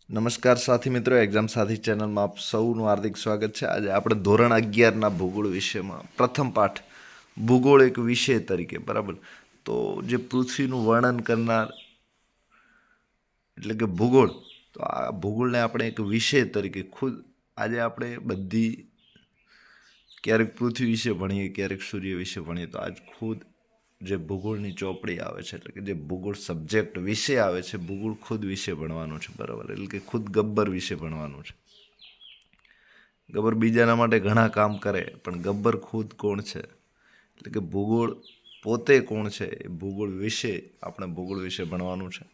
નમસ્કાર સાથી મિત્રો, એક્ઝામ સાથી ચેનલમાં આપ સૌનું હાર્દિક સ્વાગત છે. આજે આપણે ધોરણ 11ના ભૂગોળ વિષયમાં પ્રથમ પાઠ ભૂગોળ એક વિષય તરીકે, બરાબર. તો જે પૃથ્વીનું વર્ણન કરનાર એટલે કે ભૂગોળ, તો આ ભૂગોળને આપણે એક વિષય તરીકે ખુદ આજે આપણે બધી ક્યારેક પૃથ્વી વિશે ભણીએ, ક્યારેક સૂર્ય વિશે ભણીએ, તો આજ ખુદ જે ભૂગોળની ચોપડી આવે છે એટલે કે જે ભૂગોળ સબ્જેક્ટ વિષય આવે છે, ભૂગોળ ખુદ વિશે ભણવાનું છે, બરાબર. એટલે કે ખુદ ગબ્બર વિશે ભણવાનું છે. ગબ્બર બીજાના માટે ઘણા કામ કરે, પણ ગબ્બર ખુદ કોણ છે એટલે કે ભૂગોળ પોતે કોણ છે, એ ભૂગોળ વિશે આપણે ભૂગોળ વિશે ભણવાનું છે.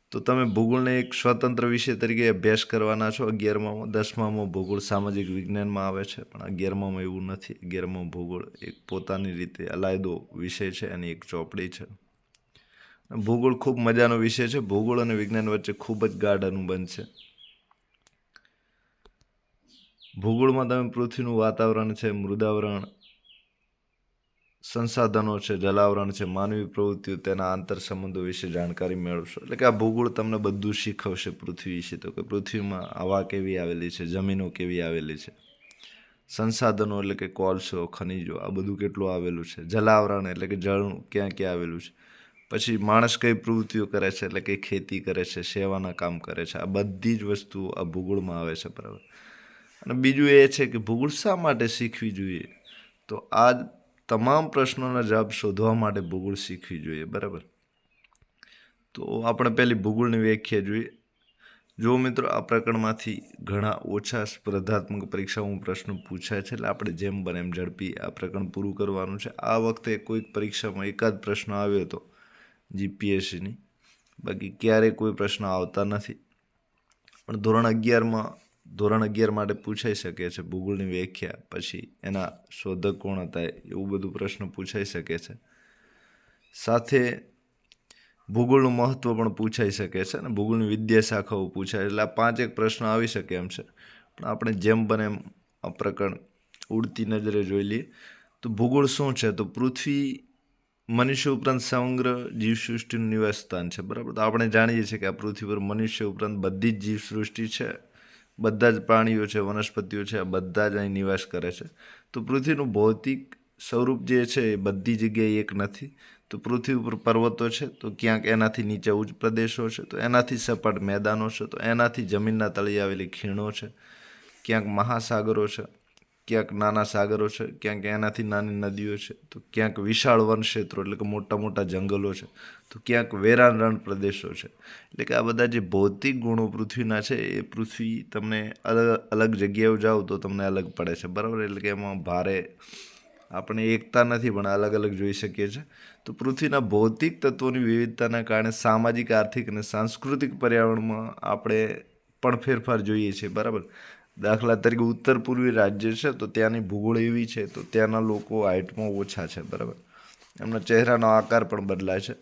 તો તમે ભૂગોળને એક સ્વતંત્ર વિષય તરીકે અભ્યાસ કરવાના છો 11મામાં. 10મામાં ભૂગોળ સામાજિક વિજ્ઞાનમાં આવે છે, પણ 11મામાં એવું નથી. 11મામાં ભૂગોળ એક પોતાની રીતે અલાયદો વિષય છે, એની એક ચોપડી છે. ભૂગોળ ખૂબ મજાનો વિષય છે. ભૂગોળ અને વિજ્ઞાન વચ્ચે ખૂબ જ ગાઢ અનુબંધ છે. ભૂગોળમાં તમે પૃથ્વીનું વાતાવરણ છે, મૃદાવરણ, સંસાધનો છે, જલાવરણ છે, માનવી પ્રવૃત્તિઓ, તેના આંતર સંબંધો વિશે જાણકારી મેળવશો. એટલે કે આ ભૂગોળ તમને બધું શીખવશે પૃથ્વી વિશે. તો કે પૃથ્વીમાં હવા કેવી આવેલી છે, જમીનો કેવી આવેલી છે, સંસાધનો એટલે કે કોલસો, ખનિજો, આ બધું કેટલું આવેલું છે, જલાવરણ એટલે કે જળ ક્યાં ક્યાં આવેલું છે, પછી માણસ કઈ પ્રવૃત્તિઓ કરે છે એટલે કે ખેતી કરે છે, સેવાના કામ કરે છે, આ બધી જ વસ્તુઓ આ ભૂગોળમાં આવે છે, બરાબર. અને બીજું એ છે કે ભૂગોળ શા માટે શીખવી જોઈએ, તો આ તમામ પ્રશ્નોના જવાબ શોધવા માટે ભૂગોળ શીખવી જોઈએ, બરાબર. તો આપણે પહેલી ભૂગોળની વ્યાખ્યા જોઈએ. જો મિત્રો, આ પ્રકરણમાંથી ઘણા ઓછા સ્પર્ધાત્મક પરીક્ષાઓમાં પ્રશ્નો પૂછાય છે, એટલે આપણે જેમ બને એમ ઝડપી આ પ્રકરણ પૂરું કરવાનું છે. આ વખતે કોઈક પરીક્ષામાં એકાદ પ્રશ્ન આવ્યો હતો જીપીએસસીની, બાકી ક્યારેય કોઈ પ્રશ્ન આવતા નથી. પણ ધોરણ 11 માટે પૂછાઈ શકે છે ભૂગોળની વ્યાખ્યા, પછી એના શોધક કોણ હતા, એવું બધું પ્રશ્ન પૂછાઈ શકે છે. સાથે ભૂગોળનું મહત્ત્વ પણ પૂછાઈ શકે છે અને ભૂગોળની વિદ્યાશાખાઓ પૂછાય, એટલે આ 5 પ્રશ્ન આવી શકે એમ છે. પણ આપણે જેમ બને એમ આ પ્રકરણ ઉડતી નજરે જોઈ લઈએ. તો ભૂગોળ શું છે, તો પૃથ્વી મનુષ્ય ઉપરાંત સમગ્ર જીવસૃષ્ટિનું નિવાસ સ્થાન છે, બરાબર. તો આપણે જાણીએ છીએ કે આ પૃથ્વી પર મનુષ્ય ઉપરાંત બધી જ જીવસૃષ્ટિ છે, બધા જ પ્રાણીઓ છે, વનસ્પતિઓ છે, આ બધા જ અહીં નિવાસ કરે છે. તો પૃથ્વીનું ભૌતિક સ્વરૂપ જે છે એ બધી જગ્યાએ એક નથી. તો પૃથ્વી ઉપર પર્વતો છે, તો ક્યાંક એનાથી નીચે ઉચ્ચ પ્રદેશો છે, તો એનાથી સપાટ મેદાનો છે, તો એનાથી જમીનના તળિયે આવેલી ખીણો છે, ક્યાંક મહાસાગરો છે, ક્યાંક નાના સાગરો છે, ક્યાંક એનાથી નાની નદીઓ છે, તો ક્યાંક વિશાળ વન ક્ષેત્રો એટલે કે મોટા મોટા જંગલો છે, તો ક્યાંક વેરાન રણ પ્રદેશો છે. એટલે કે આ બધા જે ભૌતિક ગુણો પૃથ્વીના છે, એ પૃથ્વી તમને અલગ અલગ જગ્યાએ જાઓ તો તમને અલગ પડે છે, બરાબર. એટલે કે એમાં ભારે આપણે એકતા નથી, પણ અલગ અલગ જોઈ શકીએ છીએ. તો પૃથ્વીના ભૌતિક તત્વોની વિવિધતાના કારણે સામાજિક, આર્થિક અને સાંસ્કૃતિક પર્યાવરણમાં આપણે પણ ફેરફાર જોઈએ છીએ, બરાબર. દાખલા તરીકે ઉત્તર પૂર્વી રાજ્ય છે, તો ત્યાંની ભૂગોળ એવી છે, તો ત્યાંના લોકો હાઇટમાં ઓછા છે, બરાબર. એમના ચહેરાનો આકાર પણ બદલાય છે.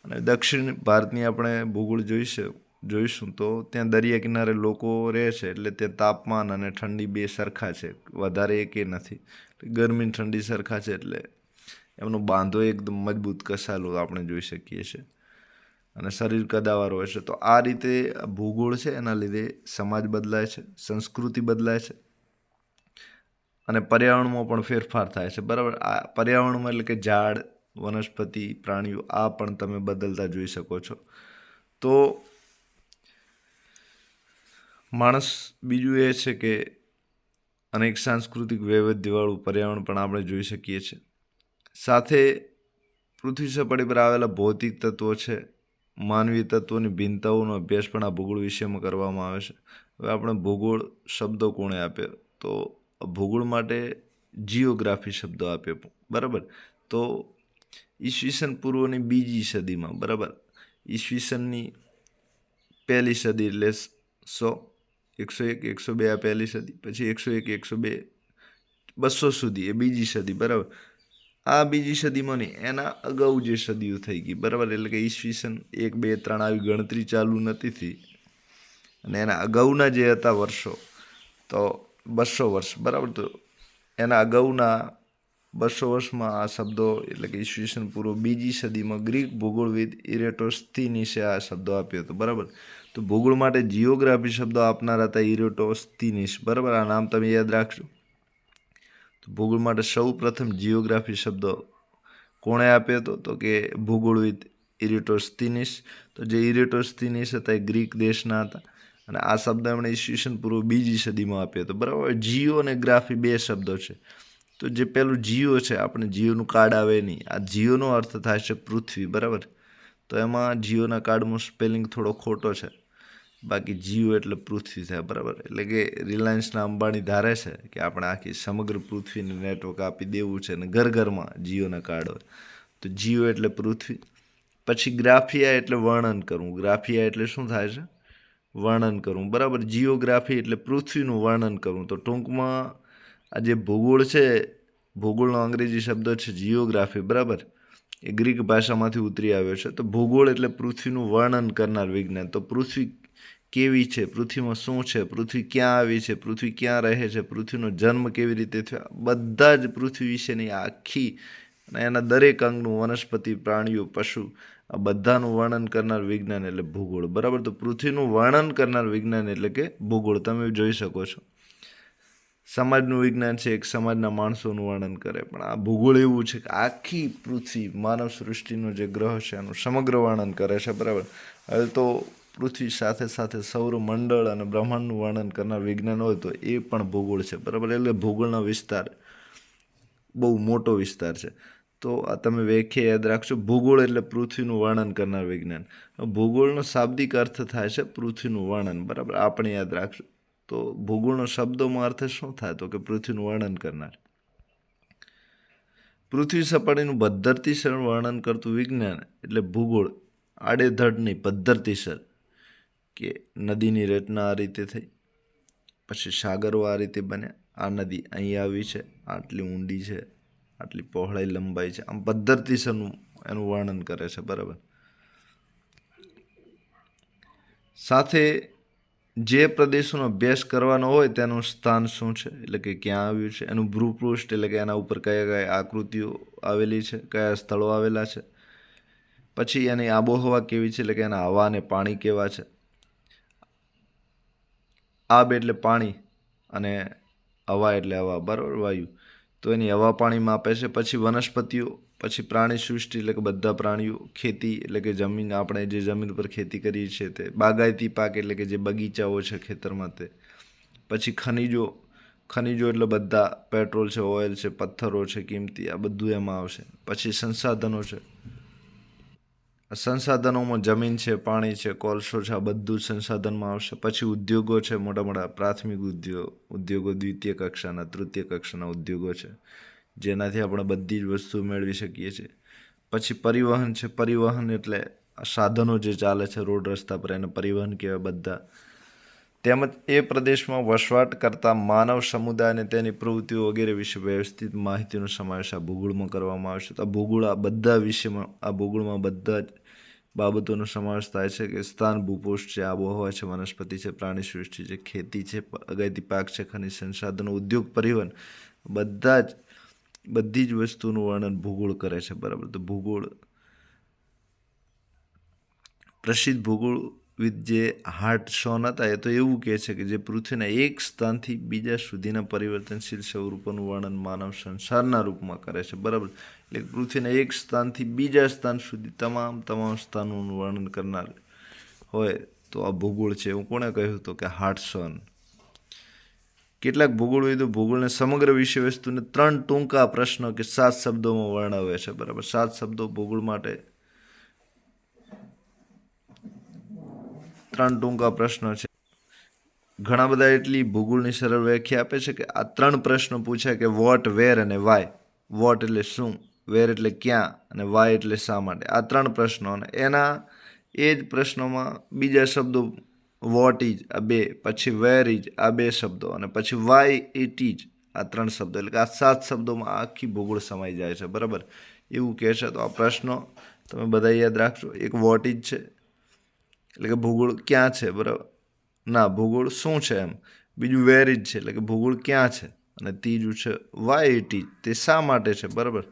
અને દક્ષિણ ભારતની આપણે ભૂગોળ જોઈશું તો ત્યાં દરિયા કિનારે લોકો રહે છે, એટલે ત્યાં તાપમાન અને ઠંડી બે સરખા છે, વધારે એકે નથી. ગરમી ઠંડી સરખા છે, એટલે એમનો બાંધો એકદમ મજબૂત કસાયેલો આપણે જોઈ શકીએ છીએ, અને શરીર કદાવાર હોય છે. તો આ રીતે ભૂગોળ છે, એના લીધે સમાજ બદલાય છે, સંસ્કૃતિ બદલાય છે, અને પર્યાવરણમાં પણ ફેરફાર થાય છે, બરાબર. આ પર્યાવરણમાં એટલે કે ઝાડ, વનસ્પતિ, પ્રાણીઓ, આ પણ તમે બદલતા જોઈ શકો છો. તો માણસ બીજું એ છે કે અનેક સાંસ્કૃતિક વૈવિધ્યવાળું પર્યાવરણ પણ આપણે જોઈ શકીએ છીએ. સાથે પૃથ્વી સપાટી પર આવેલા ભૌતિક તત્વો છે, માનવીય તત્વોની ભિન્નતાઓનો અભ્યાસ પણ આ ભૂગોળ વિષયમાં કરવામાં આવે છે. હવે આપણે ભૂગોળ શબ્દો કોણે આપ્યો, તો ભૂગોળ માટે જિયોગ્રાફી શબ્દો આપ્યો, બરાબર. તો ઈસવીસન પૂર્વની 2જી સદીમાં, બરાબર, ઈસવીસનની 1લી સદી એટલે 101, 102 આ 1લી સદી, પછી 101, 102, 200 સુધી એ 2જી સદી, બરાબર. આ 2જી સદીમાં નહીં, એના અગાઉ જે સદીઓ થઈ ગઈ, બરાબર. એટલે કે ઈસવીસન 1, 2, 3 આવી ગણતરી ચાલુ નથી થઈ, અને એના અગાઉના જે હતા વર્ષો, તો 200 વર્ષ, બરાબર. તો એના અગાઉના 200 વર્ષમાં આ શબ્દો એટલે કે ઈસવીસન પૂર્વ 2જી સદીમાં ગ્રીક ભૂગોળવિદ ઇરેટોસ્થીનીસે આ શબ્દો આપ્યો હતો, બરાબર. તો ભૂગોળ માટે જીઓગ્રાફી શબ્દો આપનાર હતા ઇરેટોસ્થીનીસ, બરાબર. આ નામ તમે યાદ રાખજો. તો ભૂગોળ માટે સૌ પ્રથમ જીઓગ્રાફી શબ્દો કોણે આપ્યો હતો? તો કે ભૂગોળવિદ ઇરેટોસ્થીનીસ. તો જે ઇરેટોસ્થીનીસ હતા એ ગ્રીક દેશના હતા અને આ શબ્દ એમણે ઈસવીસન પૂર્વ 2જી સદીમાં આપ્યો હતો, બરાબર. જીઓ અને ગ્રાફી બે શબ્દો છે. તો જે પેલું જીઓ છે, આપણે જીઓનું કાર્ડ આવે નહીં, આ જીઓનો અર્થ થાય છે પૃથ્વી, બરાબર. તો એમાં જીઓના કાર્ડમાં સ્પેલિંગ થોડો ખોટો છે, બાકી જીઓ એટલે પૃથ્વી થાય, બરાબર. એટલે કે રિલાયન્સના અંબાણી ધારે છે કે આપણે આખી સમગ્ર પૃથ્વીને નેટવર્ક આપી દેવું છે અને ઘર ઘરમાં જીઓના કાર્ડ હોય. તો જીઓ એટલે પૃથ્વી. પછી ગ્રાફિયા એટલે વર્ણન કરવું. ગ્રાફિયા એટલે શું થાય છે? વર્ણન કરવું, બરાબર. જીઓગ્રાફી એટલે પૃથ્વીનું વર્ણન કરવું. તો ટૂંકમાં આ જે ભૂગોળ છે, ભૂગોળનો અંગ્રેજી શબ્દ છે જીઓગ્રાફી, બરાબર. એ ગ્રીક ભાષામાંથી ઉતરી આવ્યો છે. તો ભૂગોળ એટલે પૃથ્વીનું વર્ણન કરનાર વિજ્ઞાન. તો પૃથ્વી કેવી છે, પૃથ્વીમાં શું છે, પૃથ્વી ક્યાં આવી છે, પૃથ્વી ક્યાં રહે છે, પૃથ્વીનો જન્મ કેવી રીતે થયો, બધા જ પૃથ્વી વિશેની આખી અને એના દરેક અંગનું, વનસ્પતિ, પ્રાણીઓ, પશુ, આ બધાનું વર્ણન કરનાર વિજ્ઞાન એટલે ભૂગોળ, બરાબર. તો પૃથ્વીનું વર્ણન કરનાર વિજ્ઞાન એટલે કે ભૂગોળ. તમે જોઈ શકો છો સમાજનું વિજ્ઞાન છે, એક સમાજના માણસોનું વર્ણન કરે, પણ આ ભૂગોળ એવું છે કે આખી પૃથ્વી, માનવ સૃષ્ટિનો જે ગ્રહ છે એનું સમગ્ર વર્ણન કરે છે, બરાબર. હવે તો પૃથ્વી સાથે સાથે સૌરમંડળ અને બ્રહ્માંડનું વર્ણન કરનાર વિજ્ઞાન હોય તો એ પણ ભૂગોળ છે, બરાબર. એટલે ભૂગોળનો વિસ્તાર બહુ મોટો વિસ્તાર છે. તો આ તમે વ્યાખ્યા યાદ રાખશો. ભૂગોળ એટલે પૃથ્વીનું વર્ણન કરનાર વિજ્ઞાન. ભૂગોળનો શાબ્દિક અર્થ થાય છે પૃથ્વીનું વર્ણન, બરાબર. આપણે યાદ રાખશો. તો ભૂગોળનો શબ્દોમાં અર્થ શું થાય? તો કે પૃથ્વીનું વર્ણન કરનાર. પૃથ્વી સપાટીનું પદ્ધતિસર વર્ણન કરતું વિજ્ઞાન એટલે ભૂગોળ. આડેધડ નહીં, પદ્ધતિસર. કે નદીની રચના આ રીતે થઈ, પછી સાગરો આ રીતે બન્યા, આ નદી અહીં આવી છે, આટલી ઊંડી છે, આટલી પહોળાઈ લંબાઈ છે, આમ પદ્ધતિસરનું એનું વર્ણન કરે છે, બરાબર. સાથે જે પ્રદેશોનો અભ્યાસ કરવાનો હોય તેનું સ્થાન શું છે, એટલે કે ક્યાં આવ્યું છે, એનું ભૂપૃષ્ઠ એટલે કે એના ઉપર કયા કયા આકૃતિઓ આવેલી છે, કયા સ્થળો આવેલા છે, પછી એની આબોહવા કેવી છે, એટલે કે એના હવા અને પાણી કેવા છે. આબ એટલે પાણી અને હવા એટલે હવા, બરાબર, વાયુ. તો એની હવા પાણી માપે છે. પછી વનસ્પતિઓ, પછી પ્રાણી સૃષ્ટિ એટલે કે બધા પ્રાણીઓ, ખેતી એટલે કે જમીન, આપણે જે જમીન પર ખેતી કરીએ છીએ તે, બાગાયતી પાક એટલે કે જે બગીચાઓ છે ખેતરમાં તે, પછી ખનિજો, ખનિજો એટલે બધા પેટ્રોલ છે, ઓઇલ છે, પથ્થરો છે કિંમતી, આ બધું એમાં આવશે. પછી સંસાધનો છે, સંસાધનોમાં જમીન છે, પાણી છે, કોલસો છે, આ બધું સંસાધનમાં આવશે. પછી ઉદ્યોગો છે, મોટા મોટા પ્રાથમિક ઉદ્યોગો, દ્વિતીય કક્ષાના, તૃતીય કક્ષાના ઉદ્યોગો છે, જેનાથી આપણે બધી જ વસ્તુ મેળવી શકીએ છીએ. પછી પરિવહન છે, પરિવહન એટલે સાધનો જે ચાલે છે રોડ રસ્તા પર એને પરિવહન કહેવાય બધા. તેમજ એ પ્રદેશમાં વસવાટ કરતા માનવ સમુદાય અને તેની પ્રવૃત્તિઓ વગેરે વિશે વ્યવસ્થિત માહિતીનો સમાવેશ આ ભૂગોળમાં કરવામાં આવે છે. તો આ ભૂગોળ, આ બધા વિષયમાં, આ ભૂગોળમાં બધા જ બાબતોનો સમાવેશ થાય છે કે સ્થાન, ભૂપૃષ્ઠ છે, આબોહવા છે, વનસ્પતિ છે, પ્રાણી સૃષ્ટિ છે, ખેતી છે, બાગાયતી પાક છે, ખનિજ સંસાધનો, ઉદ્યોગ, પરિવહન, બધી જ વસ્તુનું વર્ણન ભૂગોળ કરે છે, બરાબર. તો ભૂગોળ, પ્રસિદ્ધ ભૂગોળવિદ જે હાર્ટસોન હતા એ તો એવું કહે છે કે જે પૃથ્વીના એક સ્થાનથી બીજા સુધીના પરિવર્તનશીલ સ્વરૂપોનું વર્ણન માનવ સંસારના રૂપમાં કરે છે, બરાબર. એટલે પૃથ્વીના એક સ્થાનથી બીજા સ્થાન સુધી તમામ સ્થાનોનું વર્ણન કરનાર હોય તો આ ભૂગોળ છે. એવું કોણે કહ્યું? તો કે હાર્ટસોન. કેટલાક ભૂગોળવિદો ભૂગોળને સમગ્ર વિષય વસ્તુને 3 ટૂંકા પ્રશ્નો કે 7 શબ્દોમાં વર્ણવે છે, બરાબર. 7 શબ્દો ભૂગોળ માટે, 3 ટૂંકા પ્રશ્નો છે. ઘણા બધા એટલી ભૂગોળની સરળ વ્યાખ્યા આપે છે કે આ 3 પ્રશ્નો પૂછાય કે વોટ, વેર અને વાય. વોટ એટલે શું, વેર એટલે ક્યાં અને વાય એટલે શા માટે. આ 3 પ્રશ્નો, અને એના એ જ પ્રશ્નોમાં બીજા શબ્દો વોટ ઇઝ આ 2, પછી વેર ઇઝ આ 2 શબ્દો, અને પછી વાય ઇટ ઇઝ આ 3 શબ્દો, એટલે કે આ 7 શબ્દોમાં આખી ભૂગોળ સમાઈ જાય છે, બરાબર. એવું કહે છે. તો આ પ્રશ્નો તમે બધા યાદ રાખજો. એક વોટ ઇઝ છે એટલે કે ભૂગોળ ક્યાં છે, બરાબર, ના ભૂગોળ શું છે એમ. બીજું વેર ઇઝ છે એટલે કે ભૂગોળ ક્યાં છે, અને ત્રીજું છે વાય ઇટ ઇઝ, તે શા માટે છે. બરાબર.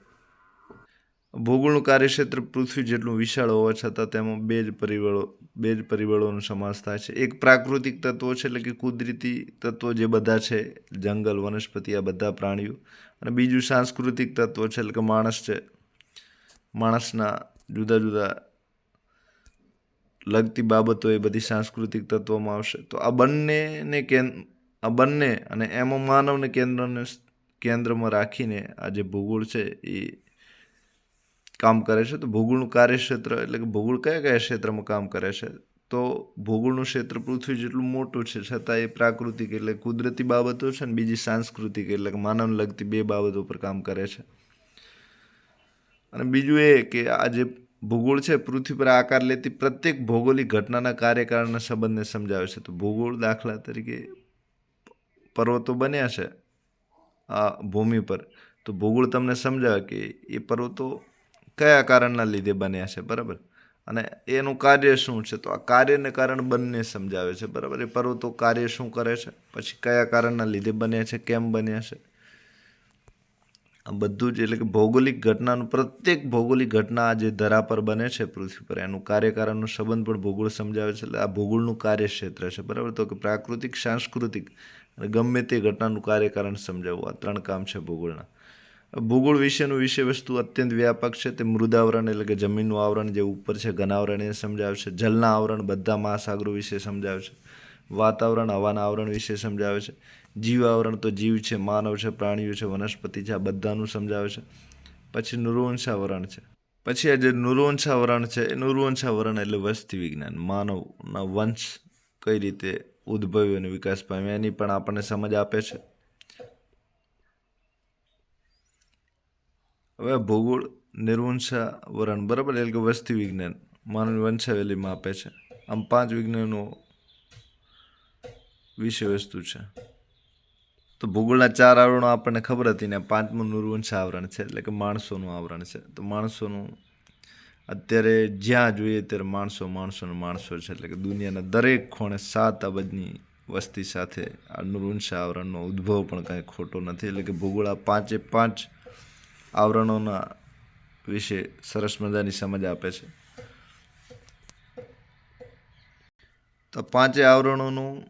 ભૂગોળનું કાર્યક્ષેત્ર પૃથ્વી જેટલું વિશાળ હોવા છતાં તેમાં બે જ પરિબળોનો સમાવેશ થાય છે. એક પ્રાકૃતિક તત્વો છે, એટલે કે કુદરતી તત્વો જે બધા છે, જંગલ, વનસ્પતિ, આ બધા પ્રાણીઓ. અને બીજું સાંસ્કૃતિક તત્વો છે, એટલે કે માણસ છે, માણસના જુદા જુદા લગતી બાબતો, એ બધી સાંસ્કૃતિક તત્વોમાં આવશે. તો આ બંને અને એમાં માનવને કેન્દ્રમાં રાખીને આ જે ભૂગોળ છે એ કામ કરે છે. તો ભૂગોળનું કાર્યક્ષેત્ર એટલે કે ભૂગોળ કયા કયા ક્ષેત્રમાં કામ કરે છે, તો ભૂગોળનું ક્ષેત્ર પૃથ્વી જેટલું મોટું છે, છતાં એ પ્રાકૃતિક એટલે કુદરતી બાબતો છે, અને બીજી સાંસ્કૃતિક એટલે કે માનવને લગતી બે બાબતો પર કામ કરે છે. અને બીજું એ કે આ જે ભૂગોળ છે પૃથ્વી પર આકાર લેતી પ્રત્યેક ભૌગોલિક ઘટનાના કાર્યકારણના સંબંધને સમજાવે છે. તો ભૂગોળ, દાખલા તરીકે પર્વતો બન્યા છે આ ભૂમિ પર, તો ભૂગોળ તમને સમજાવે કે એ પર્વતો કયા કારણના લીધે બન્યા છે. બરાબર. અને એનું કાર્ય શું છે, તો આ કાર્યને કારણ બંને સમજાવે છે. બરાબર. એ પર્વતો કાર્ય શું કરે છે, પછી કયા કારણના લીધે બન્યા છે, કેમ બન્યા છે, આ બધું જ એટલે કે ભૌગોલિક ઘટનાનું, પ્રત્યેક ભૌગોલિક ઘટના જે ધરા પર બને છે પૃથ્વી પર, એનું કાર્યકારણનો સંબંધ પણ ભૂગોળ સમજાવે છે. એટલે આ ભૂગોળનું કાર્યક્ષેત્ર છે. બરાબર. તો કે પ્રાકૃતિક, સાંસ્કૃતિક અને ગમે તે ઘટનાનું કાર્યકારણ સમજાવવું, આ ત્રણ કામ છે ભૂગોળના. ભૂગોળ વિશેનું વિષય વસ્તુ અત્યંત વ્યાપક છે. તે મૃદાવરણ એટલે કે જમીનનું આવરણ જે ઉપર છે, ઘનાવરણ, એ સમજાવે છે. જલના આવરણ બધા મહાસાગરો વિશે સમજાવે છે. વાતાવરણ, હવાના આવરણ વિશે સમજાવે છે. જીવ આવરણ તો જીવ છે, માનવ છે, પ્રાણીઓ છે, વનસ્પતિ છે, આ બધાનું સમજાવે છે. પછી નૃવંશાવરણ છે. પછી આ જે નૃવંશાવરણ છે, એ નૃવંશાવરણ એટલે વસ્તી વિજ્ઞાન, માનવના વંશ કઈ રીતે ઉદ્ભવ્યો અને વિકાસ પામ્યો એની પણ આપણને સમજ આપે છે. હવે ભૂગોળ, નૃવંશાવરણ, બરાબર, એટલે કે વસ્તી વિજ્ઞાન, માનવ વંશાવલીમાં આપે છે. આમ 5 વિજ્ઞાનો વિષય વસ્તુ છે. તો ભૂગોળના 4 આવરણો આપણને ખબર હતી ને, 5મું નૃવંશાવરણ છે, એટલે કે માણસોનું આવરણ છે. તો માણસોનું અત્યારે જ્યાં જોઈએ ત્યારે માણસો છે, એટલે કે દુનિયાના દરેક ખૂણે 7 અબજની વસ્તી સાથે આ નૃવંશાવરણનો ઉદ્ભવ પણ કાંઈ ખોટો નથી. એટલે કે ભૂગોળ આ 5 આવરણોના વિશે સરસ મજાની સમજ આપે છે. તો 5 આવરણોનું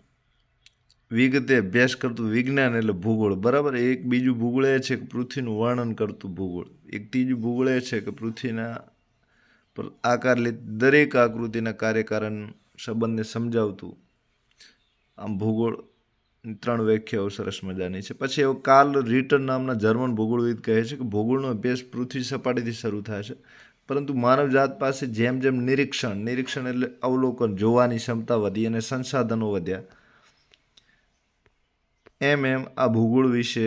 વિગતે અભ્યાસ કરતું વિજ્ઞાન એટલે ભૂગોળ. બરાબર. એક બીજું ભૂગોળ એ છે કે પૃથ્વીનું વર્ણન કરતું ભૂગોળ. એક ત્રીજું ભૂગોળ એ છે કે પૃથ્વીના પર આકાર લેતી દરેક આકૃતિના કાર્યકારણ સંબંધને સમજાવતું. આમ ભૂગોળ 3 વ્યાખ્યાઓ સરસ મજાની છે. પછી એવો કાર્લ રિટર નામના જર્મન ભૂગોળવિદ કહે છે કે ભૂગોળનો અભ્યાસ પૃથ્વી સપાટીથી શરૂ થાય છે, પરંતુ માનવજાત પાસે જેમ જેમ નિરીક્ષણ એટલે અવલોકન, જોવાની ક્ષમતા વધી અને સંસાધનો વધ્યા, એમ આ ભૂગોળ વિશે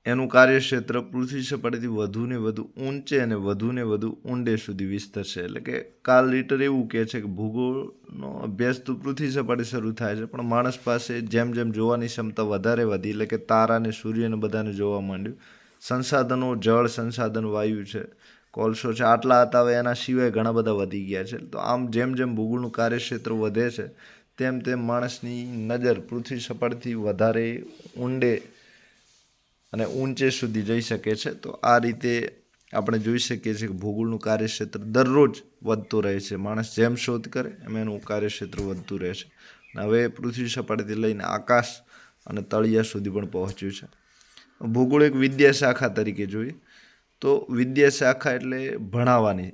એનું કાર્યક્ષેત્ર પૃથ્વી સપાટીથી વધુને વધુ ઊંચે અને વધુને વધુ ઊંડે સુધી વિસ્તરશે. એટલે કે કાર્લ રિટર એવું કહે છે કે ભૂગોળનો અભ્યાસ તો પૃથ્વી સપાટી શરૂ થાય છે, પણ માણસ પાસે જેમ જેમ જોવાની ક્ષમતા વધારે વધી, એટલે કે તારાને, સૂર્યને બધાને જોવા માંડ્યું, સંસાધનો, જળ સંસાધન, વાયુ છે, કોલસો છે, આટલા હતા, હવે એના સિવાય ઘણા બધા વધી ગયા છે. તો આમ જેમ જેમ ભૂગોળનું કાર્યક્ષેત્ર વધે છે, તેમ તેમ માણસની નજર પૃથ્વી સપાટીથી વધારે ઊંડે અને ઊંચે સુધી જઈ શકે છે. તો આ રીતે આપણે જોઈ શકીએ છીએ કે ભૂગોળનું કાર્યક્ષેત્ર દરરોજ વધતું રહે છે. માણસ જેમ શોધ કરે એમ એનું કાર્યક્ષેત્ર વધતું રહે છે. હવે પૃથ્વી સપાટીથી લઈને આકાશ અને તળિયા સુધી પણ પહોંચ્યું છે. ભૂગોળ એક વિદ્યા શાખા તરીકે જોઈએ તો વિદ્યા શાખા એટલે ભણાવવાની,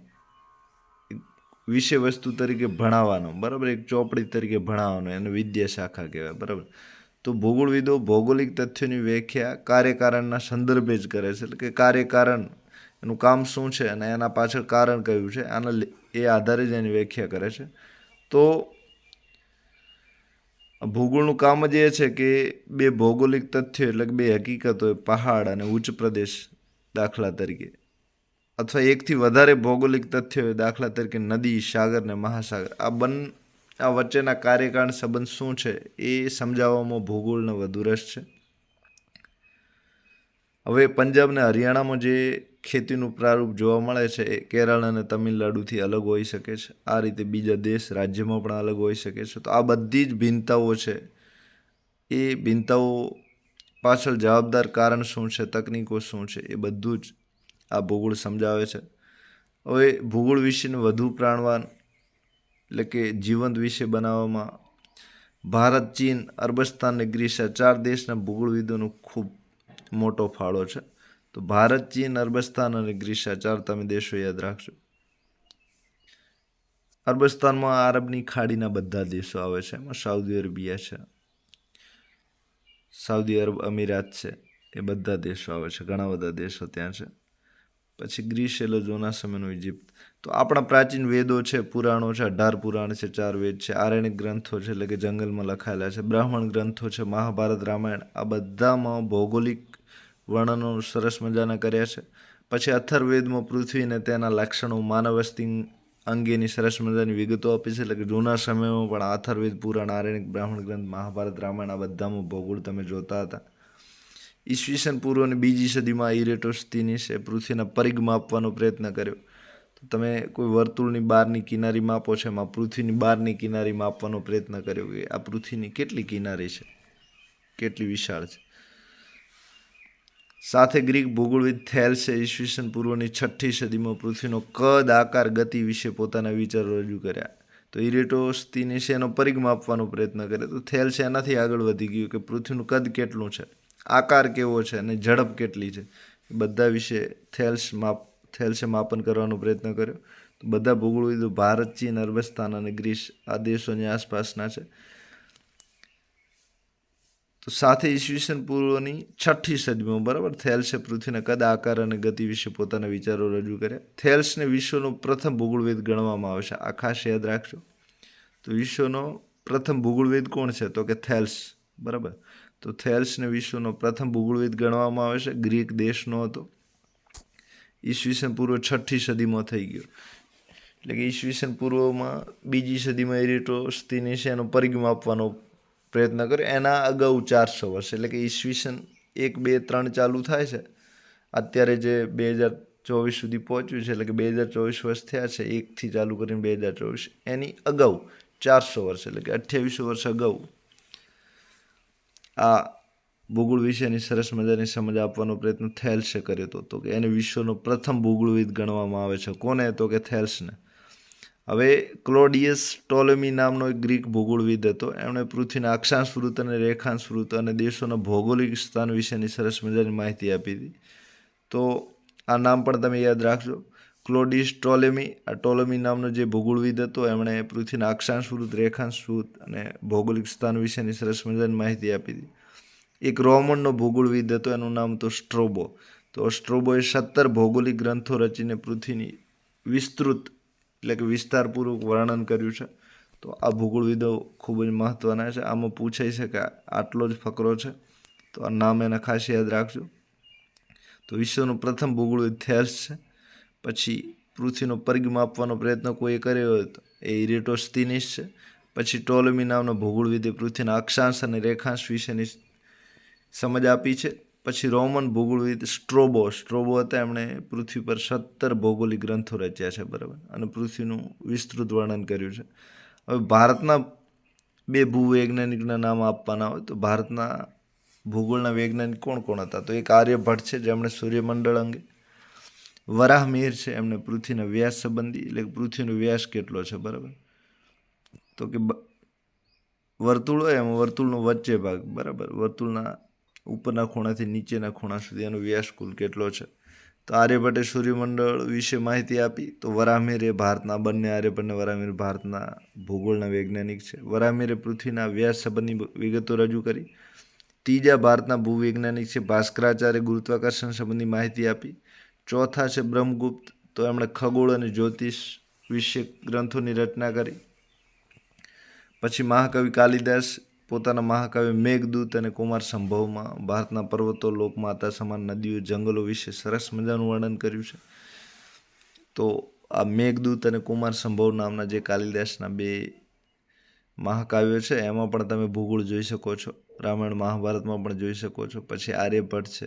વિષય વસ્તુ તરીકે ભણાવવાનો. બરાબર. એક ચોપડી તરીકે ભણાવવાનો, એને વિદ્યા શાખા કહેવાય. બરાબર. તો ભૂગોળવિદો ભૌગોલિક તથ્યોની વ્યાખ્યા કાર્યકારણના સંદર્ભે જ કરે છે. એટલે કે કાર્યકારણ, એનું કામ શું છે અને એના પાછળ કારણ કયું છે, એ આધારે જ એની વ્યાખ્યા કરે છે. તો ભૂગોળનું કામ જ એ છે કે બે ભૌગોલિક તથ્યો એટલે કે બે હકીકતો, પહાડ અને ઉચ્ચ પ્રદેશ દાખલા તરીકે, અથવા એકથી વધારે ભૌગોલિક તથ્યો દાખલા તરીકે નદી, સાગર ને મહાસાગર, આ વચ્ચેના કાર્યકારણ સંબંધ શું છે એ સમજાવવામાં ભૂગોળને વધુ રસ છે. હવે પંજાબ અને હરિયાણામાં જે ખેતીનું પ્રારૂપ જોવા મળે છે એ કેરળ અને તમિલનાડુથી અલગ હોઈ શકે છે. આ રીતે બીજા દેશ, રાજ્યમાં પણ અલગ હોઈ શકે છે. તો આ બધી જ ભિન્નતાઓ છે એ ભિન્નતાઓ પાછળ જવાબદાર કારણ શું છે, તકનીકો શું છે, એ બધું જ આ ભૂગોળ સમજાવે છે. હવે ભૂગોળ વિશેને વધુ પ્રાણવાન એટલે કે જીવંત વિશે બનાવવામાં ભારત, ચીન, અરબસ્તાન અને ગ્રીસ આ 4 દેશના ભૂગોળવિદોનો ખૂબ મોટો ફાળો છે. તો ભારત, ચીન, અરબસ્તાન અને ગ્રીસ આ 4 તમે દેશો યાદ રાખજો. અરબસ્તાનમાં આરબની ખાડીના બધા દેશો આવે છે. એમાં સાઉદી અરેબિયા છે, સાઉદી અરબ અમીરાત છે, એ બધા દેશો આવે છે. ઘણા બધા દેશો ત્યાં છે. પછી ગ્રીસ એટલે જૂના સમયનું ઇજિપ્ત. તો આપણા પ્રાચીન વેદો છે, પુરાણો છે, 18 પુરાણ છે, 4 વેદ છે, આરણ્યક ગ્રંથો છે એટલે કે જંગલમાં લખાયેલા છે, બ્રાહ્મણ ગ્રંથો છે, મહાભારત, રામાયણ, આ બધામાં ભૌગોલિક વર્ણનો સરસ મજાના કર્યા છે. પછી અથર્વવેદમાં પૃથ્વી અને તેના લક્ષણો, માનવ વસ્તી અંગેની સરસ મજાની વિગતો આપી છે. એટલે કે જૂના સમયમાં પણ અથર્વવેદ, પુરાણ, આરણ્યક, બ્રાહ્મણ ગ્રંથ, મહાભારત, રામાયણ આ બધામાં ભૂગોળ તમે જોતા હતા. ઈસવીસન પૂર્વની 2જી સદીમાં ઇરેટોસ્થિનીસે પૃથ્વીના પરિઘ માપવાનો પ્રયત્ન કર્યો. તો તમે કોઈ વર્તુળની બહારની કિનારી માપો છો, એમાં પૃથ્વીની બહારની કિનારી માપવાનો પ્રયત્ન કર્યો કે આ પૃથ્વીની કેટલી કિનારી છે, કેટલી વિશાળ છે. સાથે ગ્રીક ભૂગોળવિદ થેલ્સે ઈસવીસન પૂર્વની 6ઠી સદીમાં પૃથ્વીનો કદ, આકાર, ગતિ વિશે પોતાના વિચારો રજૂ કર્યા. તો ઇરેટોસ્થિનીસે એનો પરિઘ માપવાનો પ્રયત્ન કર્યો. તો થેલ્સે એનાથી આગળ વધી ગયું કે પૃથ્વીનું કદ કેટલું છે, આકાર કેવો છે અને ઝડપ કેટલી છે, બધા વિશે થેલ્સે માપન કરવાનો પ્રયત્ન કર્યો. તો બધા ભૂગોળવિદો ભારત, ચીન, અરબસ્તાન અને ગ્રીસ આ દેશોની આસપાસના છે. તો સાથે ઈસવીસન પૂર્વની 6ઠી સદીમાં બરાબર થેલ્સે પૃથ્વીના કદ, આકાર અને ગતિ વિશે પોતાના વિચારો રજૂ કર્યા. થેલ્સને વિશ્વનો પ્રથમ ભૂગોળવિદ ગણવામાં આવે છે. આ ખાસ યાદ રાખજો. તો વિશ્વનો પ્રથમ ભૂગોળવિદ કોણ છે? તો કે થેલ્સ. બરાબર. તો થેલ્સને વિશ્વનો પ્રથમ ભૂગોળવિદ ગણવામાં આવે છે. ગ્રીક દેશનો હતો. ઈસવીસન પૂર્વ 6ઠી સદીમાં થઈ ગયો. એટલે કે ઈસવીસન પૂર્વમાં 2જી સદીમાં ઇરેટોસ્થિનીસે એનો પરિઘ માપવાનો પ્રયત્ન કર્યો. એના અગાઉ 400 વર્ષ એટલે કે ઈસવીસન 1, 2, 3 ચાલુ થાય છે. અત્યારે જે 2024 સુધી પહોંચ્યું છે એટલે કે 2024 વર્ષ થયા છે, 1થી ચાલુ કરીને 2024, એની અગાઉ 400 વર્ષ એટલે કે 2800 વર્ષ અગાઉ આ ભૂગોળ વિશેની સરસ મજાની સમજ આપવાનો પ્રયત્ન થેલ્સે કર્યો હતો. તો કે એને વિશ્વનો પ્રથમ ભૂગોળવિદ ગણવામાં આવે છે. કોને? તો કે થેલ્સને. હવે ક્લોડિયસ ટોલેમી નામનો એક ગ્રીક ભૂગોળવિદ હતો. એમણે પૃથ્વીના અક્ષાંશ વૃત્ત અને રેખાંશ વૃત્ત અને દેશોના ભૌગોલિક સ્થાન વિશેની સરસ મજાની માહિતી આપી હતી. તો આ નામ પણ તમે યાદ રાખજો. ક્લોડિયસ ટોલેમી. આ ટોલેમી નામનો જે ભૂગોળવિદ હતો એમણે પૃથ્વીના અક્ષાંશ વૃત્ત, રેખાંશ વૃત્ત અને ભૌગોલિક સ્થાન વિશેની સરસ મજાની માહિતી આપી હતી. એક રોમનનો ભૂગોળવિદ હતો, એનું નામ તો સ્ટ્રોબો. તો સ્ટ્રોબોએ 17 ભૌગોલિક ગ્રંથો રચીને પૃથ્વીની વિસ્તૃત એટલે કે વિસ્તારપૂર્વક વર્ણન કર્યું છે. તો આ ભૂગોળવિદો ખૂબ જ મહત્ત્વના છે. આમાં પૂછાય છે કે આટલો જ ફકરો છે, તો આ નામ એના ખાસ યાદ રાખજો. તો વિશ્વનો પ્રથમ ભૂગોળવિદ થેલ્સ છે. પછી પૃથ્વીનો પરિઘ માપવાનો પ્રયત્ન કોઈ કર્યો હોય તો એ ઇરેટોસ્થિનીસ છે. પછી ટોલેમી નામના ભૂગોળવિદે પૃથ્વીના અક્ષાંશ અને રેખાંશ વિશેની સમજ આપી છે. પછી રોમન ભૂગોળવિદ સ્ટ્રોબો હતા. એમણે પૃથ્વી પર 17 ભૌગોલિક ગ્રંથો રચ્યા છે. બરાબર. અને પૃથ્વીનું વિસ્તૃત વર્ણન કર્યું છે. હવે ભારતના 2 ભૂવૈજ્ઞાનિકના નામ આપવાના હોય તો ભારતના ભૂગોળના વૈજ્ઞાનિક કોણ કોણ હતા? તો એક આર્યભટ્ટ છે, જેમણે સૂર્યમંડળ અંગે. વરાહમિહિર છે, એમણે પૃથ્વીના વ્યાસ સંબંધી એટલે પૃથ્વીનો વ્યાસ કેટલો છે. બરાબર. તો કે વર્તુળ હોય એમાં વર્તુળનો વચ્ચે ભાગ, બરાબર, વર્તુળના ઉપરના ખૂણાથી નીચેના ખૂણા સુધી એનો વ્યાસ કુલ કેટલો છે. તો આર્યભટ્ટે સૂર્યમંડળ વિશે માહિતી આપી. તો વરાહમિહિર ભારતના બંને આર્યભટ્ટ અને વરાહમિહિર ભારતના ભૂગોળના વૈજ્ઞાનિક છે. વરાહમિહિરે પૃથ્વીના વ્યાસ સંબંધી વિગતો રજૂ કરી. ત્રીજા ભારતના ભૂવૈજ્ઞાનિક છે ભાસ્કરાચાર્ય, ગુરુત્વાકર્ષણ સંબંધી માહિતી આપી. ચોથા છે બ્રહ્મગુપ્ત. તો એમણે ખગોળ અને જ્યોતિષ વિશે ગ્રંથોની રચના કરી. પછી મહાકવિ કાલિદાસ પોતાના મહાકાવ્ય મેઘદૂત અને કુમાર સંભવમાં ભારતના પર્વતો, લોકમાતા સમાન નદીઓ, જંગલો વિશે સરસ મજાનું વર્ણન કર્યું છે. તો આ મેઘદૂત અને કુમાર સંભવ નામના જે કાલિદાસના 2 મહાકાવ્યો છે એમાં પણ તમે ભૂગોળ જોઈ શકો છો. રામાયણ, મહાભારતમાં પણ જોઈ શકો છો. પછી આર્યભટ્ટ છે,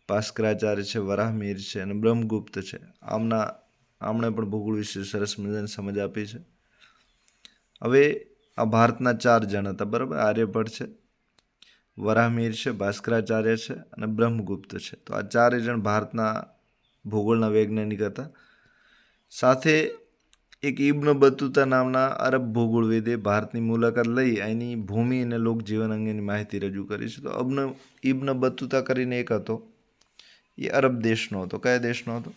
ભાસ્કરાચાર્ય છે, વરાહમિહિર છે અને બ્રહ્મગુપ્ત છે. આમણે પણ ભૂગોળ વિશે સરસ મજાની સમજ આપી છે. હવે આ ભારતના 4 જણ હતા. બરાબર. આર્યભટ્ટ છે, વરાહમિહિર છે, ભાસ્કરાચાર્ય છે અને બ્રહ્મગુપ્ત છે. તો આ 4 જણ ભારતના ભૂગોળના વૈજ્ઞાનિક હતા. સાથે એક ઇબ્ન બતુતા નામના અરબ ભૂગોળવિદે ભારતની મુલાકાત લઈ અહીંની ભૂમિ અને લોકજીવન અંગેની માહિતી રજૂ કરી છે. તો ઇબ્ન બતુતા કરીને એક હતો, એ અરબ દેશનો હતો. કયા દેશનો હતો?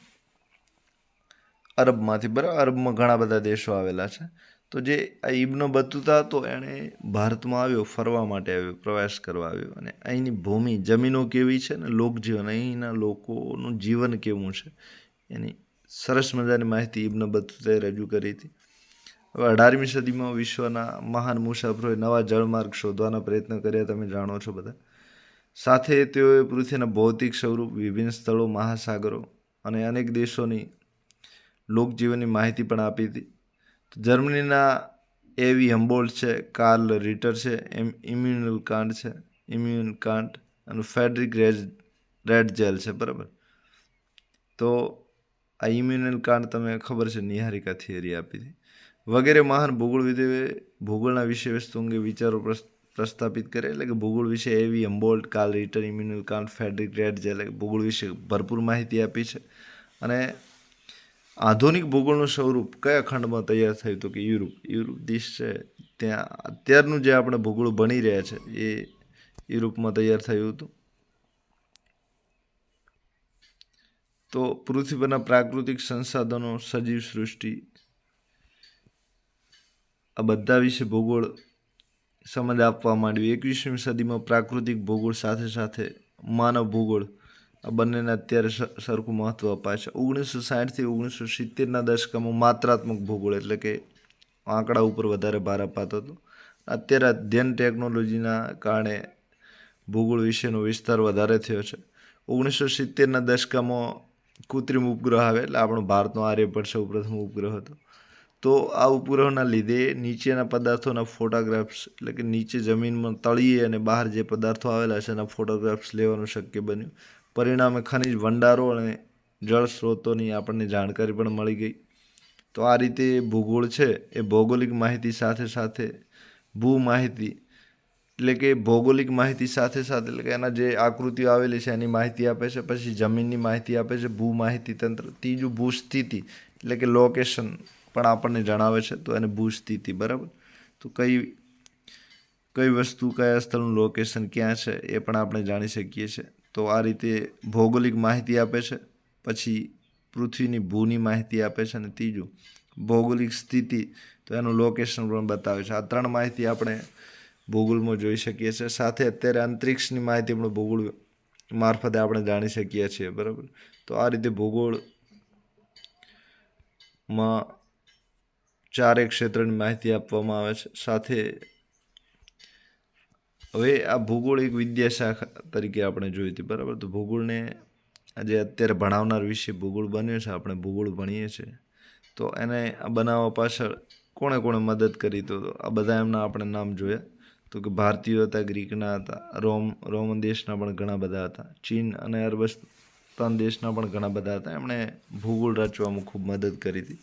અરબમાંથી. બરાબર, અરબમાં ઘણા બધા દેશો આવેલા છે. તો જે આ ઇબ્ન બતુતા હતો એણે ભારતમાં આવ્યો, ફરવા માટે આવ્યો, પ્રવાસ કરવા આવ્યો, અને અહીંની ભૂમિ, જમીનો કેવી છે ને લોકજીવન, અહીંના લોકોનું જીવન કેવું છે એની સરસ મજાની માહિતી ઇબ્ન બતુતાએ રજૂ કરી હતી. હવે 18મી સદીમાં વિશ્વના મહાન મુસાફરોએ નવા જળમાર્ગ શોધવાના પ્રયત્ન કર્યા, તમે જાણો છો બધા. સાથે તેઓએ પૃથ્વીના ભૌતિક સ્વરૂપ, વિભિન્ન સ્થળો, મહાસાગરો અને અનેક દેશોની લોકજીવનની માહિતી પણ આપી હતી. જર્મનીના એવી હમ્બોલ્ટ છે, કાર્લ રિટર છે, ઇમ્યુનલ કાન્ટ અને ફેડરિક રેડઝેલ છે. બરાબર. તો આ ઇમ્યુનલ કાન્ટ તમે ખબર છે, નિહારિકા થિયરી આપી હતી. વગેરે મહાન ભૂગોળવિદોએ ભૂગોળના વિષય વસ્તુ અંગે વિચારો પ્રસ્થાપિત કરે. એટલે કે ભૂગોળ વિશે એવી હમ્બોલ્ટ, કાર્લ રિટર, ઇમ્યુનલ કાન્ટ, ફેડરિક રેડઝેલ ભૂગોળ વિશે ભરપૂર માહિતી આપી છે. અને આધુનિક ભૂગોળનું સ્વરૂપ કયા ખંડમાં તૈયાર થયું? તો કે યુરોપ દેશ છે ત્યાં અત્યારનું જે આપણે ભૂગોળ ભણી રહ્યા છે એ યુરોપમાં તૈયાર થયું હતું. તો પૃથ્વી પરના પ્રાકૃતિક સંસાધનો, સજીવ સૃષ્ટિ, આ બધા વિશે ભૂગોળ સમજ આપવા માંડ્યું. 21મી સદીમાં પ્રાકૃતિક ભૂગોળ સાથે સાથે માનવ ભૂગોળ, આ બંનેને અત્યારે સરખું મહત્વ અપાય છે. 1960થી 1970ના દશકમાં માત્રાત્મક ભૂગોળ એટલે કે આંકડા ઉપર વધારે ભાર અપાતો હતો. અત્યારે અધ્યયન ટેકનોલોજીના કારણે ભૂગોળ વિશેનો વિસ્તાર વધારે થયો છે. 1970ના દશકમાં કૃત્રિમ ઉપગ્રહ આવે, એટલે આપણો ભારતનો આર્યભટ્ટ સૌપ્રથમ ઉપગ્રહ હતો. તો આ ઉપગ્રહના લીધે નીચેના પદાર્થોના ફોટોગ્રાફ્સ, એટલે કે નીચે જમીનમાં તળિયે અને બહાર જે પદાર્થો આવેલા છે એના ફોટોગ્રાફ્સ લેવાનું શક્ય બન્યું. પરિણામે ખનિજ ભંડારો અને જળ સ્ત્રોતોની આપણને જાણકારી પણ મળી ગઈ. તો આ રીતે ભૂગોળ છે એ ભૌગોલિક માહિતી સાથે સાથે ભૂ માહિતી, એટલે કે ભૌગોલિક માહિતી સાથે સાથે, એટલે કે એના જે આકૃતિઓ આવેલી છે એની માહિતી આપે છે. પછી જમીનની માહિતી આપે છે, ભૂ માહિતી તંત્ર. ત્રીજું ભૂસ્થિતિ, એટલે કે લોકેશન પણ આપણને જણાવે છે. તો એને ભૂસ્થિતિ. બરાબર. તો કઈ વસ્તુ કયા સ્થળનું લોકેશન ક્યાં છે એ પણ આપણે જાણી શકીએ છીએ. તો આ રીતે ભૌગોલિક માહિતી આપે છે. પછી પૃથ્વીની ભૂની માહિતી આપે છે. અને ત્રીજું ભૌગોલિક સ્થિતિ, તો એનું લોકેશન પણ બતાવે છે. આ 3 માહિતી આપણે ભૂગોળમાં જોઈ શકીએ છીએ. સાથે અત્યારે અંતરિક્ષની માહિતી પણ ભૂગોળ મારફતે આપણે જાણી શકીએ છીએ. બરાબર. તો આ રીતે ભૂગોળમાં 4 ક્ષેત્રની માહિતી આપવામાં આવે છે. સાથે હવે આ ભૂગોળ એક વિદ્યાશાખા તરીકે આપણે જોઈ હતી. બરાબર. તો ભૂગોળને આજે અત્યારે ભણાવનાર વિષય ભૂગોળ બન્યો છે, આપણે ભૂગોળ ભણીએ છીએ. તો એને આ બનાવવા પાછળ કોણે મદદ કરી? તો આ બધા એમના આપણે નામ જોયા. તો કે ભારતીયો હતા, ગ્રીકના હતા, રોમન દેશના પણ ઘણા બધા હતા, ચીન અને અરબસ્તાન દેશના પણ ઘણા બધા હતા. એમણે ભૂગોળ રચવામાં ખૂબ મદદ કરી હતી.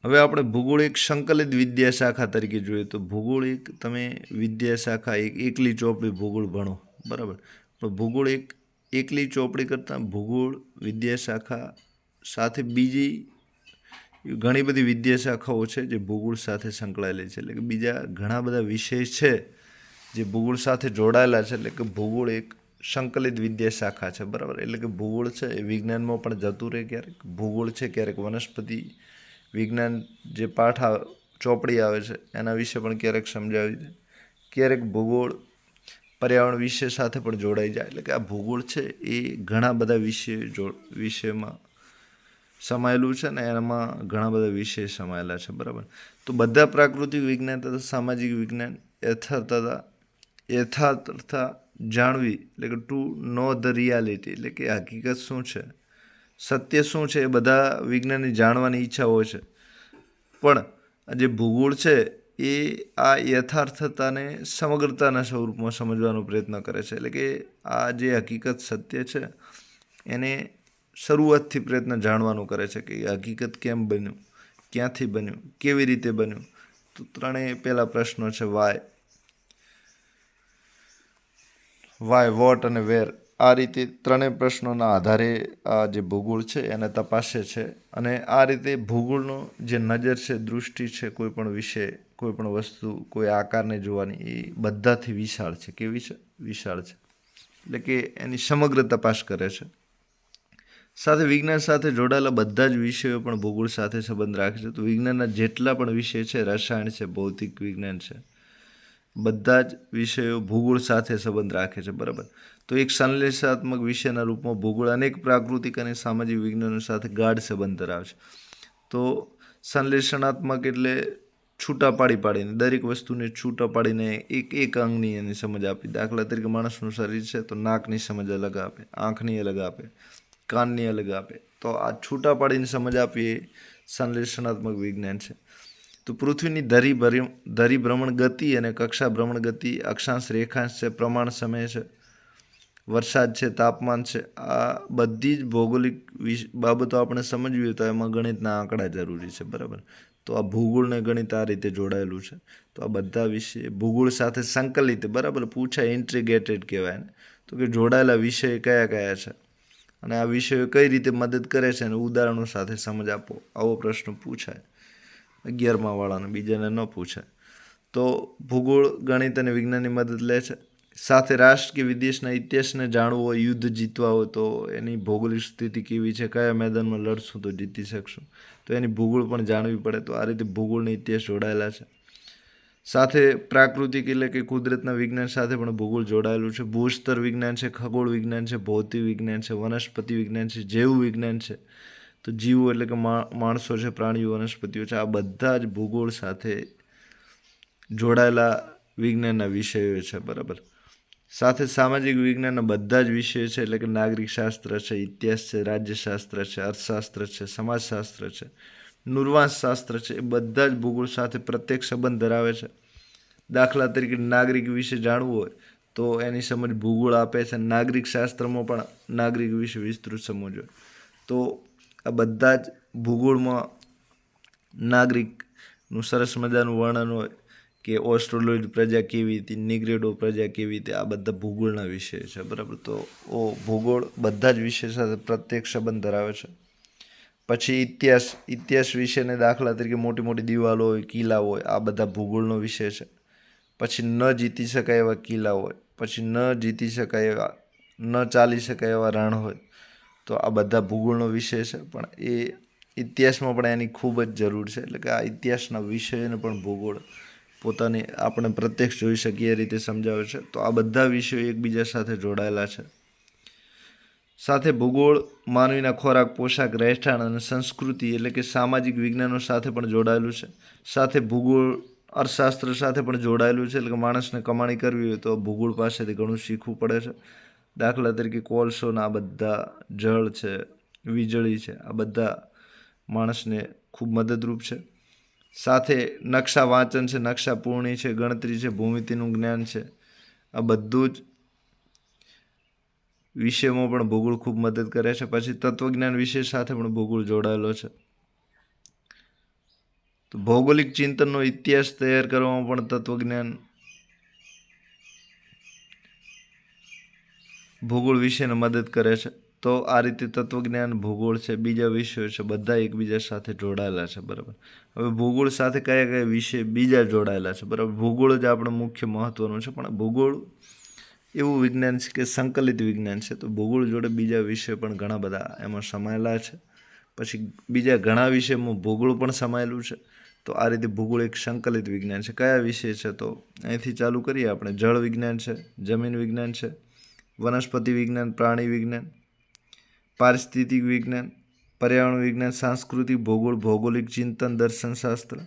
હવે આપણે ભૂગોળ એક સંકલિત વિદ્યાશાખા તરીકે જોઈએ તો ભૂગોળ એક તમે વિદ્યાશાખા એક એકલી ચોપડી ભૂગોળ ભણો. બરાબર. પણ ભૂગોળ એક એકલી ચોપડી કરતાં ભૂગોળ વિદ્યાશાખા સાથે બીજી ઘણી બધી વિદ્યાશાખાઓ છે જે ભૂગોળ સાથે સંકળાયેલી છે. એટલે કે બીજા ઘણા બધા વિષય છે જે ભૂગોળ સાથે જોડાયેલા છે. એટલે કે ભૂગોળ એક સંકલિત વિદ્યાશાખા છે. બરાબર. એટલે કે ભૂગોળ છે એ વિજ્ઞાનમાં પણ જતું રહે. ક્યારેક ભૂગોળ છે ક્યારેક વનસ્પતિ વિજ્ઞાન જે પાઠ ચોપડી આવે છે એના વિશે પણ ક્યારેક સમજાવી દે. ક્યારેક ભૂગોળ પર્યાવરણ વિષય સાથે પણ જોડાઈ જાય. એટલે કે આ ભૂગોળ છે એ ઘણા બધા વિષયમાં સમાયેલું છે ને એમાં ઘણા બધા વિષય સમાયેલા છે. બરાબર. તો બધા પ્રાકૃતિક વિજ્ઞાન તથા સામાજિક વિજ્ઞાન યથાર્થતા જાણવી, એટલે કે ટુ નો ધ રિયાલિટી, એટલે કે હકીકત શું છે, સત્ય શું છે, એ બધા વિજ્ઞાનની જાણવાની ઈચ્છા હોય છે. પણ જે ભૂગોળ છે એ આ યથાર્થતાને સમગ્રતાના સ્વરૂપમાં સમજવાનો પ્રયત્ન કરે છે. એટલે કે આ જે હકીકત સત્ય છે એને શરૂઆતથી પ્રયત્ન જાણવાનું કરે છે કે હકીકત કેમ બન્યું, ક્યાંથી બન્યું, કેવી રીતે બન્યું. તો ત્રણેય પહેલા પ્રશ્નો છે વાય, વોટ અને વેર. આ રીતે ત્રણેય પ્રશ્નોના આધારે આ જે ભૂગોળ છે એને તપાસે છે. અને આ રીતે ભૂગોળનો જે નજર છે, દૃષ્ટિ છે, કોઈ પણ વિષય, કોઈ પણ વસ્તુ, કોઈ આકારને જોવાની, એ બધાથી વિશાળ છે. કેવી છે? વિશાળ છે. એટલે કે એની સમગ્ર તપાસ કરે છે. સાથે વિજ્ઞાન સાથે જોડાયેલા બધા જ વિષયો પણ ભૂગોળ સાથે સંબંધ રાખે છે. તો વિજ્ઞાનના જેટલા પણ વિષય છે, રસાયણ છે, ભૌતિક વિજ્ઞાન છે, બધા જ વિષયો ભૂગોળ સાથે સંબંધ રાખે છે. બરાબર. તો એક સંશ્લેષાત્મક વિષયના રૂપમાં ભૂગોળ અનેક પ્રાકૃતિક અને સામાજિક વિજ્ઞાનો સાથે ગાઢ સંબંધ ધરાવે છે. તો સંશ્લેષણાત્મક એટલે છૂટા પાડીને દરેક વસ્તુને છૂટા પાડીને એક અંગની એની સમજ આપી. દાખલા તરીકે માણસનું શરીર છે તો નાકની સમજ અલગ આપે, આંખની અલગ આપે, કાનની અલગ આપે. તો આ છૂટા પાડીને સમજ આપી એ સંશ્લેષણાત્મક વિજ્ઞાન છે. તો પૃથ્વીની ધરી ભ્રમણ ગતિ અને કક્ષા ભ્રમણ ગતિ, અક્ષાંશ રેખાંશ છે, પ્રમાણ સમય છે, વરસાદ છે, તાપમાન છે, આ બધી જ ભૌગોલિક બાબતો આપણે સમજવી હોય તો એમાં ગણિતના આંકડા જરૂરી છે. બરાબર. તો આ ભૂગોળને ગણિત આ રીતે જોડાયેલું છે. તો આ બધા વિષય ભૂગોળ સાથે સંકલિત, બરાબર, પૂછાય, ઇન્ટ્રીગેટેડ કહેવાય ને. તો કે જોડાયેલા વિષય કયા કયા છે અને આ વિષયો કઈ રીતે મદદ કરે છે અને ઉદાહરણો સાથે સમજ આપો. આવો પ્રશ્ન પૂછાય 11મા વાળાને, બીજાને ન પૂછાય. તો ભૂગોળ ગણિત અને વિજ્ઞાનની મદદ લે છે. સાથે રાષ્ટ્ર કે વિદેશના ઇતિહાસને જાણવું હોય, યુદ્ધ જીતવા હોય તો એની ભૌગોલિક સ્થિતિ કેવી છે, કયા મેદાનમાં લડશું તો જીતી શકશું, તો એની ભૂગોળ પણ જાણવી પડે. તો આ રીતે ભૂગોળનો ઇતિહાસ જોડાયેલા છે. સાથે પ્રાકૃતિક એટલે કે કુદરતના વિજ્ઞાન સાથે પણ ભૂગોળ જોડાયેલું છે. ભૂસ્તર વિજ્ઞાન છે, ખગોળ વિજ્ઞાન છે, ભૌતિક વિજ્ઞાન છે, વનસ્પતિ વિજ્ઞાન છે, જૈવ વિજ્ઞાન છે. તો જીવો એટલે કે માણસો છે, પ્રાણીઓ, વનસ્પતિઓ છે. આ બધા જ ભૂગોળ સાથે જોડાયેલા વિજ્ઞાનના વિષયો છે. બરાબર. સાથે સામાજિક વિજ્ઞાનના બધા જ વિષયો છે, એટલે કે નાગરિક શાસ્ત્ર છે, ઇતિહાસ છે, રાજ્યશાસ્ત્ર છે, અર્થશાસ્ત્ર છે, સમાજશાસ્ત્ર છે, નૃવાંશ શાસ્ત્ર છે, એ બધા જ ભૂગોળ સાથે પ્રત્યક્ષ સંબંધ ધરાવે છે. દાખલા તરીકે નાગરિક વિશે જાણવું હોય તો એની સમજ ભૂગોળ આપે છે. નાગરિક શાસ્ત્રમાં પણ નાગરિક વિશે વિસ્તૃત સમજ હોય. તો આ બધા જ ભૂગોળમાં નાગરિકનું સરસ મજાનું વર્ણન હોય કે ઓસ્ટ્રેલોઇડ પ્રજા કેવી હતી, નિગ્રેડો પ્રજા કેવી હતી. આ બધા ભૂગોળના વિષય છે. બરાબર. તો ભૂગોળ બધા જ વિષય સાથે પ્રત્યક્ષ સંબંધ ધરાવે છે. પછી ઇતિહાસ વિશેને દાખલા તરીકે મોટી મોટી દિવાલો હોય, કિલ્લા હોય, આ બધા ભૂગોળનો વિષય છે. પછી ન જીતી શકાય એવા કિલ્લા હોય, પછી ન જીતી શકાય એવા, ન ચાલી શકાય એવા રણ હોય. તો આ બધા ભૂગોળનો વિષય છે. પણ એ ઇતિહાસમાં પણ એની ખૂબ જ જરૂર છે. એટલે કે આ ઇતિહાસના વિષયોને પણ ભૂગોળ પોતાની આપણે પ્રત્યક્ષ જોઈ શકીએ એ રીતે સમજાવે છે. તો આ બધા વિષયો એકબીજા સાથે જોડાયેલા છે. સાથે ભૂગોળ માનવીના ખોરાક, પોશાક, રહેઠાણ અને સંસ્કૃતિ એટલે કે સામાજિક વિજ્ઞાનો સાથે પણ જોડાયેલું છે. સાથે ભૂગોળ અર્થશાસ્ત્ર સાથે પણ જોડાયેલું છે. એટલે કે માણસને કમાણી કરવી હોય તો ભૂગોળ પાસેથી ઘણું શીખવું પડે છે. દાખલા તરીકે કોલસોના આ બધા, જળ છે, વીજળી છે, આ બધા માણસને ખૂબ મદદરૂપ છે. સાથે નકશા વાંચન છે, નકશા પૂર્ણી છે, ગણતરી છે, ભૂમિતિનું જ્ઞાન છે, આ બધું જ વિષયમાં પણ ભૂગોળ ખૂબ મદદ કરે છે. પછી તત્વજ્ઞાન વિષય સાથે પણ ભૂગોળ જોડાયેલો છે. તો ભૌગોલિક ચિંતનનો ઇતિહાસ તૈયાર કરવામાં પણ તત્વજ્ઞાન ભૂગોળ વિષયને મદદ કરે છે. તો આ રીતે તત્વજ્ઞાન, ભૂગોળ છે, બીજા વિષયો છે, બધા એકબીજા સાથે જોડાયેલા છે. બરાબર. હવે ભૂગોળ સાથે કયા કયા વિષય બીજા જોડાયેલા છે? બરાબર. ભૂગોળ જ આપણે મુખ્ય મહત્વનું છે, પણ ભૂગોળ એવું વિજ્ઞાન છે કે સંકલિત વિજ્ઞાન છે. તો ભૂગોળ જોડે બીજા વિષય પણ ઘણા બધા એમાં સમાયેલા છે. પછી બીજા ઘણા વિષયમાં ભૂગોળ પણ સમાયેલું છે. તો આ રીતે ભૂગોળ એક સંકલિત વિજ્ઞાન છે. કયા વિષય છે? તો અહીંથી ચાલુ કરીએ આપણે. જળ વિજ્ઞાન છે, જમીન વિજ્ઞાન છે, વનસ્પતિ વિજ્ઞાન, પ્રાણી વિજ્ઞાન, પારિસ્થિતિક વિજ્ઞાન, પર્યાવરણ વિજ્ઞાન, સાંસ્કૃતિક ભૂગોળ, ભૌગોલિક ચિંતન, દર્શનશાસ્ત્ર,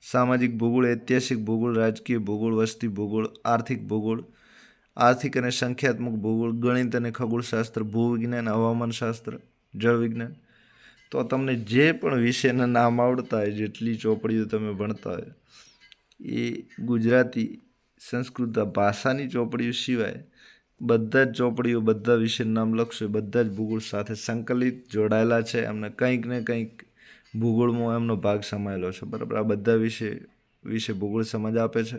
સામાજિક ભૂગોળ, ઐતિહાસિક ભૂગોળ, રાજકીય ભૂગોળ, વસ્તી ભૂગોળ, આર્થિક ભૂગોળ, આર્થિક અને સંખ્યાત્મક ભૂગોળ, ગણિત અને ખગોળશાસ્ત્ર, ભૂવિજ્ઞાન, હવામાનશાસ્ત્ર, જળ વિજ્ઞાન. તો તમને જે પણ વિષયના નામ આવડતા હોય, જેટલી ચોપડીઓ તમે ભણતા હોય, એ ગુજરાતી, સંસ્કૃત ભાષાની ચોપડીઓ સિવાય બધા જ ચોપડીઓ, બધા વિષયનું નામ લખશો, બધા જ ભૂગોળ સાથે સંકલિત જોડાયેલા છે. એમને કંઈક ને કંઈક ભૂગોળમાં એમનો ભાગ સમાયેલો છે. બરાબર. આ બધા વિશે વિશે ભૂગોળ સમજ આપે છે.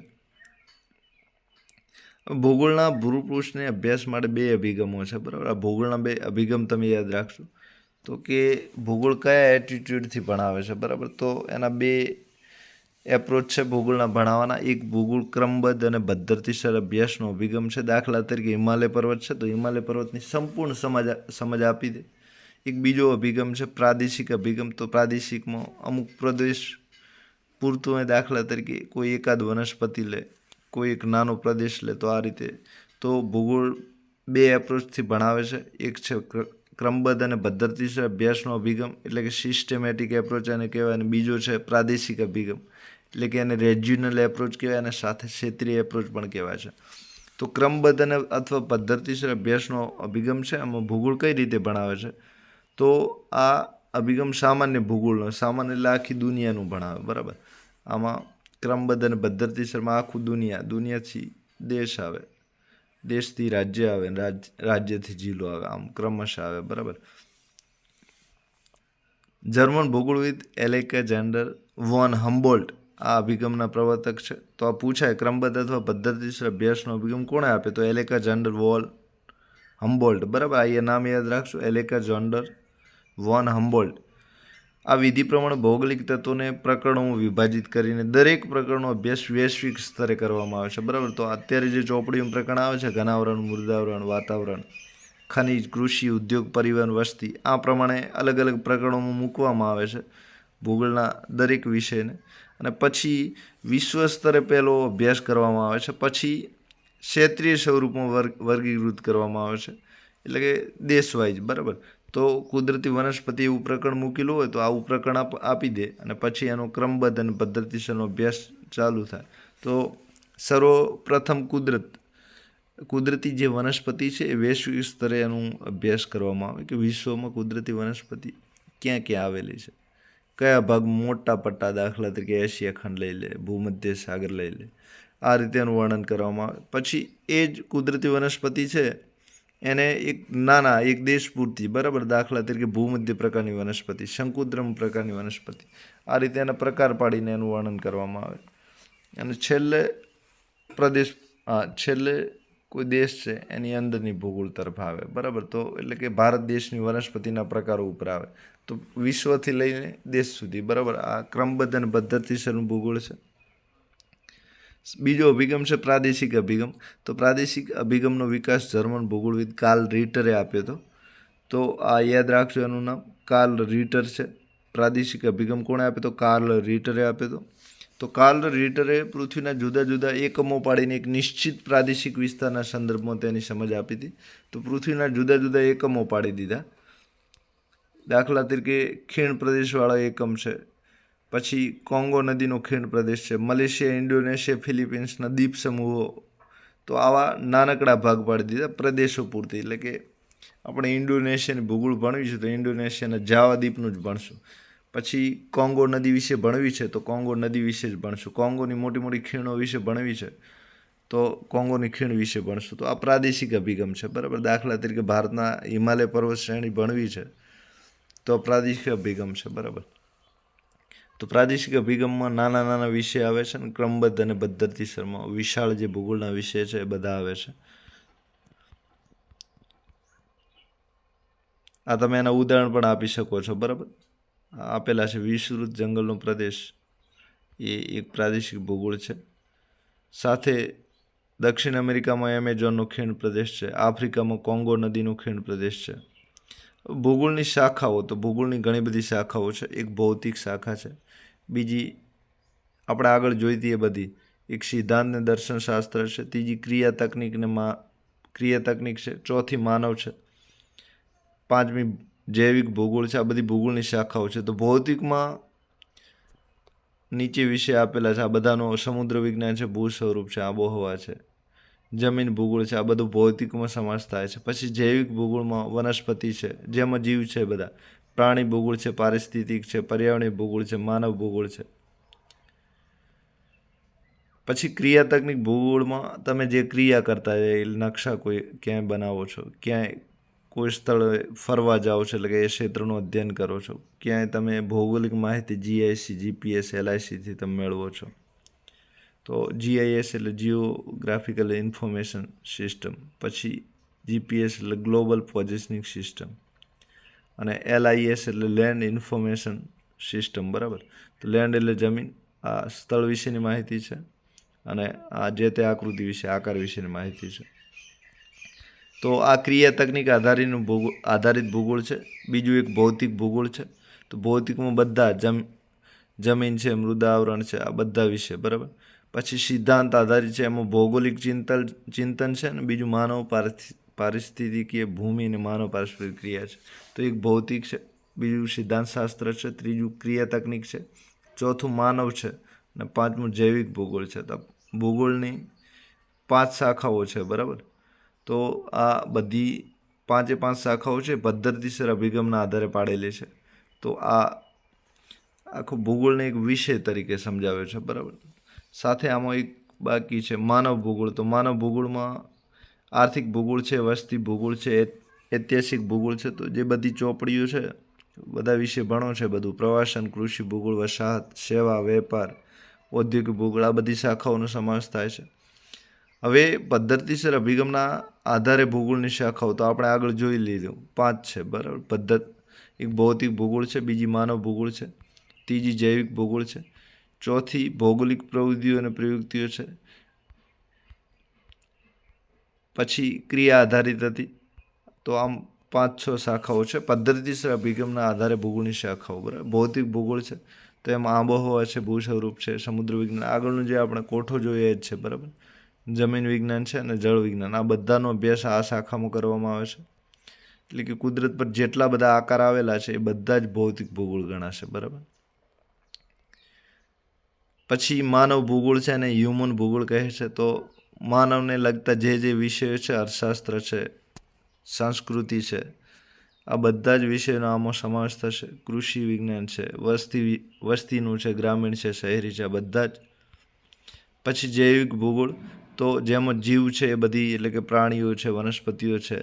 ભૂગોળના ભૂપૃષ્ઠને અભ્યાસ માટે બે અભિગમો છે, બરાબર. આ ભૂગોળના બે અભિગમ તમે યાદ રાખશો તો કે ભૂગોળ કયા એટીટ્યુડથી ભણાવે છે, બરાબર. તો એના બે એપ્રોચ છે ભૂગોળના ભણાવવાના. એક ભૂગોળ ક્રમબદ્ધ અને પદ્ધતિસર અભ્યાસનો અભિગમ છે. દાખલા તરીકે હિમાલય પર્વત છે તો હિમાલય પર્વતની સંપૂર્ણ સમજ આપી દે. એક બીજો અભિગમ છે પ્રાદેશિક અભિગમ. તો પ્રાદેશિકમાં અમુક પ્રદેશ પૂરતું હોય, દાખલા તરીકે કોઈ એકાદ વનસ્પતિ લે, કોઈ એક નાનો પ્રદેશ લે, તો આ રીતે. તો ભૂગોળ બે એપ્રોચથી ભણાવે છે. એક છે ક્રમબદ્ધ અને પદ્ધતિસર અભ્યાસનો અભિગમ, એટલે કે સિસ્ટેમેટિક એપ્રોચ એને કહેવાય, અને બીજો છે પ્રાદેશિક અભિગમ, એટલે કે એને રેજ્યુનલ એપ્રોચ કહેવાય, અને સાથે ક્ષેત્રીય એપ્રોચ પણ કહેવાય છે. તો ક્રમબદ્ધ અને અથવા પદ્ધતિસર અભ્યાસનો અભિગમ છે, આમાં ભૂગોળ કઈ રીતે ભણાવે છે, તો આ અભિગમ સામાન્ય ભૂગોળનો, સામાન્ય એટલે આખી દુનિયાનું ભણાવે, બરાબર. આમાં ક્રમબદ્ધ અને પદ્ધતિસરમાં આખું દુનિયાથી દેશ આવે, દેશથી રાજ્ય આવે, રાજ્યથી જિલ્લો આવે, આમ ક્રમશઃ આવે, બરાબર. જર્મન ભૂગોળવિદ એલેક્ઝાન્ડર વોન હમ્બોલ્ટ આ અભિગમના પ્રવર્તક છે. તો આ પૂછાય ક્રમબદ્ધ અથવા પદ્ધતિસર અભ્યાસનો અભિગમ કોણે આપે, તો એલેક્ઝાન્ડર વોન હમ્બોલ્ટ, બરાબર. આ નામ યાદ રાખશો, એલેક્ઝાન્ડર વોન હમ્બોલ્ટ. આ વિધિ પ્રમાણે ભૌગોલિક તત્વોને પ્રકરણોમાં વિભાજિત કરીને દરેક પ્રકરણનો અભ્યાસ વૈશ્વિક સ્તરે કરવામાં આવે છે, બરાબર. તો અત્યારે જે ચોપડીનું પ્રકરણ આવે છે, ઘનાવરણ, મૃદાવરણ, વાતાવરણ, ખનિજ, કૃષિ, ઉદ્યોગ, પરિવહન, વસ્તી, આ પ્રમાણે અલગ અલગ પ્રકરણોમાં મૂકવામાં આવે છે ભૂગોળના દરેક વિષયને. અને પછી વિશ્વ સ્તરે પહેલો અભ્યાસ કરવામાં આવે છે. પછી ક્ષેત્રીય સ્વરૂપમાં વર્ગીકૃત કરવામાં આવે છે, એટલે કે દેશવાઇઝ, બરાબર. તો કુદરતી વનસ્પતિ એવું પ્રકરણ મૂકેલું હોય તો આવું પ્રકરણ આપી દે, અને પછી એનો ક્રમબદ્ધ અને પદ્ધતિસરનો અભ્યાસ ચાલુ થાય. તો સર્વપ્રથમ કુદરતી જે વનસ્પતિ છે એ વૈશ્વિક સ્તરે એનું અભ્યાસ કરવામાં આવે કે વિશ્વમાં કુદરતી વનસ્પતિ ક્યાં ક્યાં આવેલી છે, કયા ભાગમાં મોટા પટ્ટા, દાખલા તરીકે એશિયા ખંડ લઈ લે, ભૂમધ્ય સાગર લઈ લે, આ રીતે એનું વર્ણન કરવામાં આવે. પછી એ જ કુદરતી વનસ્પતિ છે એને એક દેશ પૂરતી, બરાબર, દાખલા તરીકે ભૂમધ્ય પ્રકારની વનસ્પતિ, શંકુદ્રમ પ્રકારની વનસ્પતિ, આ રીતે એના પ્રકાર પાડીને એનું વર્ણન કરવામાં આવે. અને છેલ્લે કોઈ દેશ છે એની અંદરની ભૂગોળ તરફ આવે, બરાબર. તો એટલે કે ભારત દેશની વનસ્પતિના પ્રકારો ઉપર આવે, તો વિશ્વથી લઈને દેશ સુધી, બરાબર. આ ક્રમબદ્ધ અને પદ્ધતિસરનું ભૂગોળ છે. બીજો અભિગમ છે પ્રાદેશિક અભિગમ. તો પ્રાદેશિક અભિગમનો વિકાસ જર્મન ભૂગોળવિદ કાર્લ રિટરે આપ્યો હતો. તો આ યાદ રાખજો, એનું નામ કાર્લ રિટર છે. પ્રાદેશિક અભિગમ કોણે આપ્યો તો કાર્લ રિટરે આપ્યો હતો. તો કાર્લ રિટરે પૃથ્વીના જુદા જુદા એકમો પાડીને એક નિશ્ચિત પ્રાદેશિક વિસ્તારના સંદર્ભમાં તેની સમજ આપી હતી. તો પૃથ્વીના જુદા જુદા એકમો પાડી દીધા. દાખલા તરીકે ખીણ પ્રદેશવાળા એકમ છે, પછી કોંગો નદીનો ખીણ પ્રદેશ છે, મલેશિયા, ઇન્ડોનેશિયા, ફિલિપિન્સના દ્વીપ સમૂહો. તો આવા નાનકડા ભાગ પાડી દીધા પ્રદેશો પૂરતી. એટલે કે આપણે ઇન્ડોનેશિયાની ભૂગોળ ભણવી છે તો ઇન્ડોનેશિયાના જાવા દ્વીપનું જ ભણશું. પછી કોંગો નદી વિશે ભણવી છે તો કોંગો નદી વિશે જ ભણશું. કોંગોની મોટી મોટી ખીણો વિશે ભણવી છે તો કોંગોની ખીણ વિશે ભણશું. તો આ પ્રાદેશિક અભિગમ છે, બરાબર. દાખલા તરીકે ભારતના હિમાલય પર્વત શ્રેણી ભણવી છે તો પ્રાદેશિક અભિગમ છે, બરાબર. તો પ્રાદેશિક અભિગમમાં નાના નાના વિષય આવે છે, અને ક્રમબદ્ધ અને પદ્ધતિસરમાં વિશાળ જે ભૂગોળના વિષય છે એ બધા આવે છે. આ તમે એના ઉદાહરણ પણ આપી શકો છો, બરાબર. આપેલા છે વિસ્તૃત જંગલનો પ્રદેશ, એ એક પ્રાદેશિક ભૂગોળ છે. સાથે દક્ષિણ અમેરિકામાં એમેઝોનનો ખીણ પ્રદેશ છે, આફ્રિકામાં કોંગો નદીનો ખીણ પ્રદેશ છે. ભૂગોળની શાખાઓ, તો ભૂગોળની ઘણી બધી શાખાઓ છે. એક ભૌતિક શાખા છે, બીજી આપણે આગળ જોઈતી એ બધી, એક સિદ્ધાંત ને દર્શનશાસ્ત્ર છે, ત્રીજી ક્રિયા તકનિક છે, ચોથી માનવ છે, પાંચમી જૈવિક ભૂગોળ છે. આ બધી ભૂગોળની શાખાઓ છે. તો ભૌતિકમાં નીચે વિષય આપેલા છે, આ બધાનો સમુદ્ર વિજ્ઞાન છે, ભૂ સ્વરૂપ છે, આબોહવા છે, જમીન ભૂગોળ છે, આ બધું ભૌતિકમાં સમાસ થાય છે. પછી જૈવિક ભૂગોળમાં વનસ્પતિ છે, જેમાં જીવ છે બધા, પ્રાણી ભૂગોળ છે, પારિસ્થિતિક છે, પર્યાવરણીય ભૂગોળ છે, માનવ ભૂગોળ છે. પછી ક્રિયા તકનિક ભૂગોળમાં તમે જે ક્રિયા કરતા હોય, નકશા કોઈ ક્યાંય બનાવો છો, ક્યાંય કોઈ સ્થળે ફરવા જાઓ છો, એટલે કે એ ક્ષેત્રનું અધ્યયન કરો છો, ક્યાંય તમે ભૌગોલિક માહિતી GIS, GPS, LICથી તમે મેળવો છો. તો GIS એટલે જિયોગ્રાફિકલ ઇન્ફોર્મેશન સિસ્ટમ, પછી GPS એટલે ગ્લોબલ પોઝિશનિંગ સિસ્ટમ, અને LIS એટલે લેન્ડ ઇન્ફોર્મેશન સિસ્ટમ, બરાબર. તો લેન્ડ એટલે જમીન, આ સ્થળ વિશેની માહિતી છે, અને આ જે તે આકૃતિ વિશે, આકાર વિશેની માહિતી છે. તો આ ક્રિયા તકનીક આધારિત ભૂગોળ છે. બીજું એક ભૌતિક ભૂગોળ છે. તો ભૌતિકમાં બધા જમીન છે, મૃદા આવરણ છે, આ બધા વિશે, બરાબર. પછી સિદ્ધાંત આધારિત છે, એમાં ભૌગોલિક ચિંતન છે, અને બીજું માનવ પારિસ્થિતિકીય ભૂમિ અને માનવ પારસ્પરિક ક્રિયા છે. તો એક ભૌતિક છે, બીજું સિદ્ધાંત શાસ્ત્ર છે, ત્રીજું ક્રિયા તકનીક છે, ચોથું માનવ છે, અને પાંચમું જૈવિક ભૂગોળ છે. તો ભૂગોળની 5 શાખાઓ છે, બરાબર. તો આ બધી 5 શાખાઓ છે પદ્ધતિસર અભિગમના આધારે પાડેલી છે. તો આ આખું ભૂગોળને એક વિષય તરીકે સમજાવે છે, બરાબર. સાથે આમાં એક બાકી છે માનવ ભૂગોળ. તો માનવ ભૂગોળમાં આર્થિક ભૂગોળ છે, વસ્તી ભૂગોળ છે, ઐતિહાસિક ભૂગોળ છે. તો જે બધી ચોપડીઓ છે બધા વિશે ભણો છે, બધું પ્રવાસન, કૃષિ ભૂગોળ, વસાહત, સેવા, વેપાર, ઔદ્યોગિક ભૂગોળ, આ બધી શાખાઓનો સમાવેશ થાય છે. હવે પદ્ધતિસર અભિગમના આધારે ભૂગોળની શાખાઓ તો આપણે આગળ જોઈ લીધું, 5 છે, બરાબર. એક ભૌતિક ભૂગોળ છે, બીજી માનવ ભૂગોળ છે, ત્રીજી જૈવિક ભૂગોળ છે, ચોથી ભૌગોલિક પ્રવૃત્તિઓ અને પ્રયુક્તિઓ છે, પછી ક્રિયા આધારિત હતી. તો આમ 5-6 શાખાઓ છે પદ્ધતિસર અભિગમના આધારે ભૂગોળની શાખાઓ, બરાબર. ભૌતિક ભૂગોળ છે, તો એમાં આબોહવા છે, ભૂસ્વરૂપ છે, સમુદ્ર વિજ્ઞાન, આગળનું જે આપણે કોઠો જોઈએ જ છે, બરાબર. જમીન વિજ્ઞાન છે અને જળ વિજ્ઞાન, આ બધાનો અભ્યાસ આ શાખામાં કરવામાં આવે છે. એટલે કે કુદરત પર જેટલા બધા આકાર આવેલા છે એ બધા જ ભૌતિક ભૂગોળ ગણાશે, બરાબર. પછી માનવ ભૂગોળ છે અને હ્યુમન ભૂગોળ કહે છે. તો માનવને લગતા જે વિષયો છે, અર્થશાસ્ત્ર છે, સંસ્કૃતિ છે, આ બધા જ વિષયોનો આમાં સમાવેશ થશે. કૃષિ વિજ્ઞાન છે, વસ્તીનું છે, ગ્રામીણ છે, શહેરી છે, આ બધા જ. પછી જૈવિક ભૂગોળ, તો જેમાં જીવ છે એ બધી, એટલે કે પ્રાણીઓ છે, વનસ્પતિઓ છે,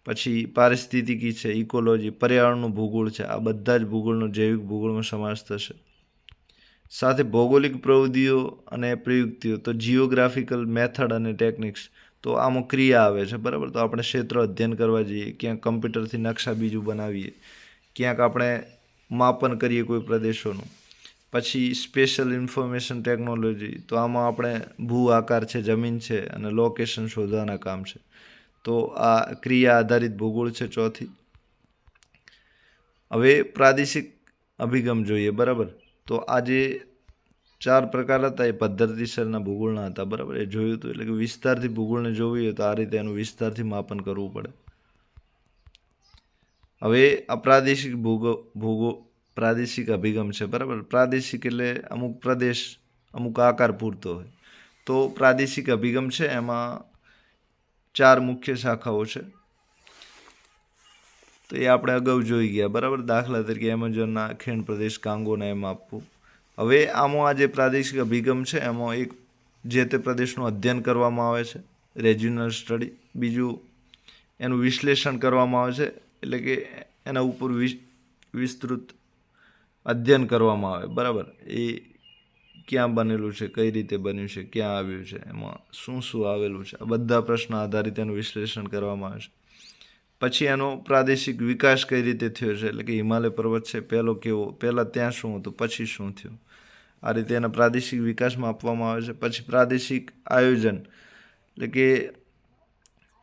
પછી પારિસ્થિતિકી છે, ઇકોલોજી, પર્યાવરણનું ભૂગોળ છે, આ બધા જ ભૂગોળનો જૈવિક ભૂગોળમાં સમાવેશ થશે. સાથે ભૌગોલિક પ્રવૃત્તિઓ અને પ્રયુક્તિઓ, તો જિયોગ્રાફિકલ મેથડ અને ટેકનિક્સ, તો આમાં ક્રિયા આવે છે, બરાબર. તો આપણે ક્ષેત્રો અધ્યયન કરવા જઈએ, ક્યાંક કમ્પ્યુટરથી નકશા બીજું બનાવીએ, ક્યાંક આપણે માપન કરીએ કોઈ પ્રદેશોનું. પછી સ્પેશિયલ ઇન્ફોર્મેશન ટેકનોલોજી, તો આમાં આપણે ભૂ આકાર છે, જમીન છે, અને લોકેશન શોધવાના કામ છે. તો આ ક્રિયા આધારિત ભૂગોળ છે, ચોથી. હવે પ્રાદેશિક અભિગમ જોઈએ, બરાબર. તો આ જે 4 પ્રકાર હતા એ પદ્ધતિસરના ભૂગોળના હતા, બરાબર. એ જોયું હતું. એટલે કે વિસ્તારથી ભૂગોળને જોવું હોય તો આ રીતે એનું વિસ્તારથી માપન કરવું પડે. હવે આ પ્રાદેશિક અભિગમ છે, બરાબર. પ્રાદેશિક એટલે અમુક પ્રદેશ, અમુક આકાર પૂરતો હોય. તો પ્રાદેશિક અભિગમ છે એમાં 4 મુખ્ય શાખાઓ છે. તો એ આપણે અગાઉ જોઈ ગયા, બરાબર. દાખલા તરીકે એમેઝોનના ખીણ પ્રદેશ કાંગોને એમ આપવું. હવે આમાં આ જે પ્રાદેશિક અભિગમ છે એમાં એક જે તે પ્રદેશનું અધ્યયન કરવામાં આવે છે, રિજિયોનલ સ્ટડી. બીજું એનું વિશ્લેષણ કરવામાં આવે છે, એટલે કે એના ઉપર વિસ્તૃત અધ્યયન કરવામાં આવે, બરાબર. એ ક્યાં બનેલું છે, કઈ રીતે બન્યું છે, ક્યાં આવ્યું છે, એમાં શું શું આવેલું છે, આ બધા પ્રશ્નો આધારિત એનું વિશ્લેષણ કરવામાં આવે છે. પછી એનો પ્રાદેશિક વિકાસ કઈ રીતે થયો છે, એટલે કે હિમાલય પર્વત છે પહેલાં ત્યાં શું હતું, પછી શું થયું, આ રીતે એના પ્રાદેશિક વિકાસમાં આપવામાં આવે છે. પછી પ્રાદેશિક આયોજન, એટલે કે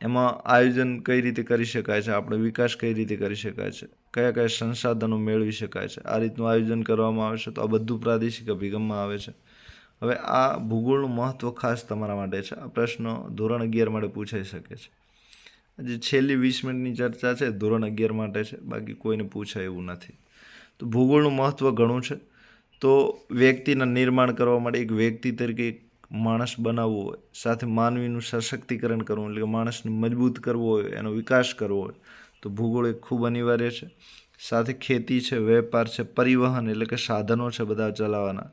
એમાં આયોજન કઈ રીતે કરી શકાય છે, આપણે વિકાસ કઈ રીતે કરી શકાય છે, કયા કયા સંસાધનો મેળવી શકાય છે, આ રીતનું આયોજન કરવામાં આવે છે. તો આ બધું પ્રાદેશિક અભિગમમાં આવે છે. હવે આ ભૂગોળનું મહત્ત્વ ખાસ તમારા માટે છે. આ પ્રશ્નો ધોરણ 11 માટે પૂછાઈ શકે છે. જે છેલ્લી 20 મિનિટની ચર્ચા છે ધોરણ 11 માટે છે, બાકી કોઈને પૂછાય એવું નથી. તો ભૂગોળનું મહત્ત્વ ઘણું છે. તો વ્યક્તિના નિર્માણ કરવા માટે, એક વ્યક્તિ તરીકે એક માણસ બનાવવો હોય, સાથે માનવીનું સશક્તિકરણ કરવું, એટલે કે માણસને મજબૂત કરવો હોય, એનો વિકાસ કરવો હોય, તો ભૂગોળ એક ખૂબ અનિવાર્ય છે. સાથે ખેતી છે, વેપાર છે, પરિવહન એટલે કે સાધનો છે બધા ચલાવવાના,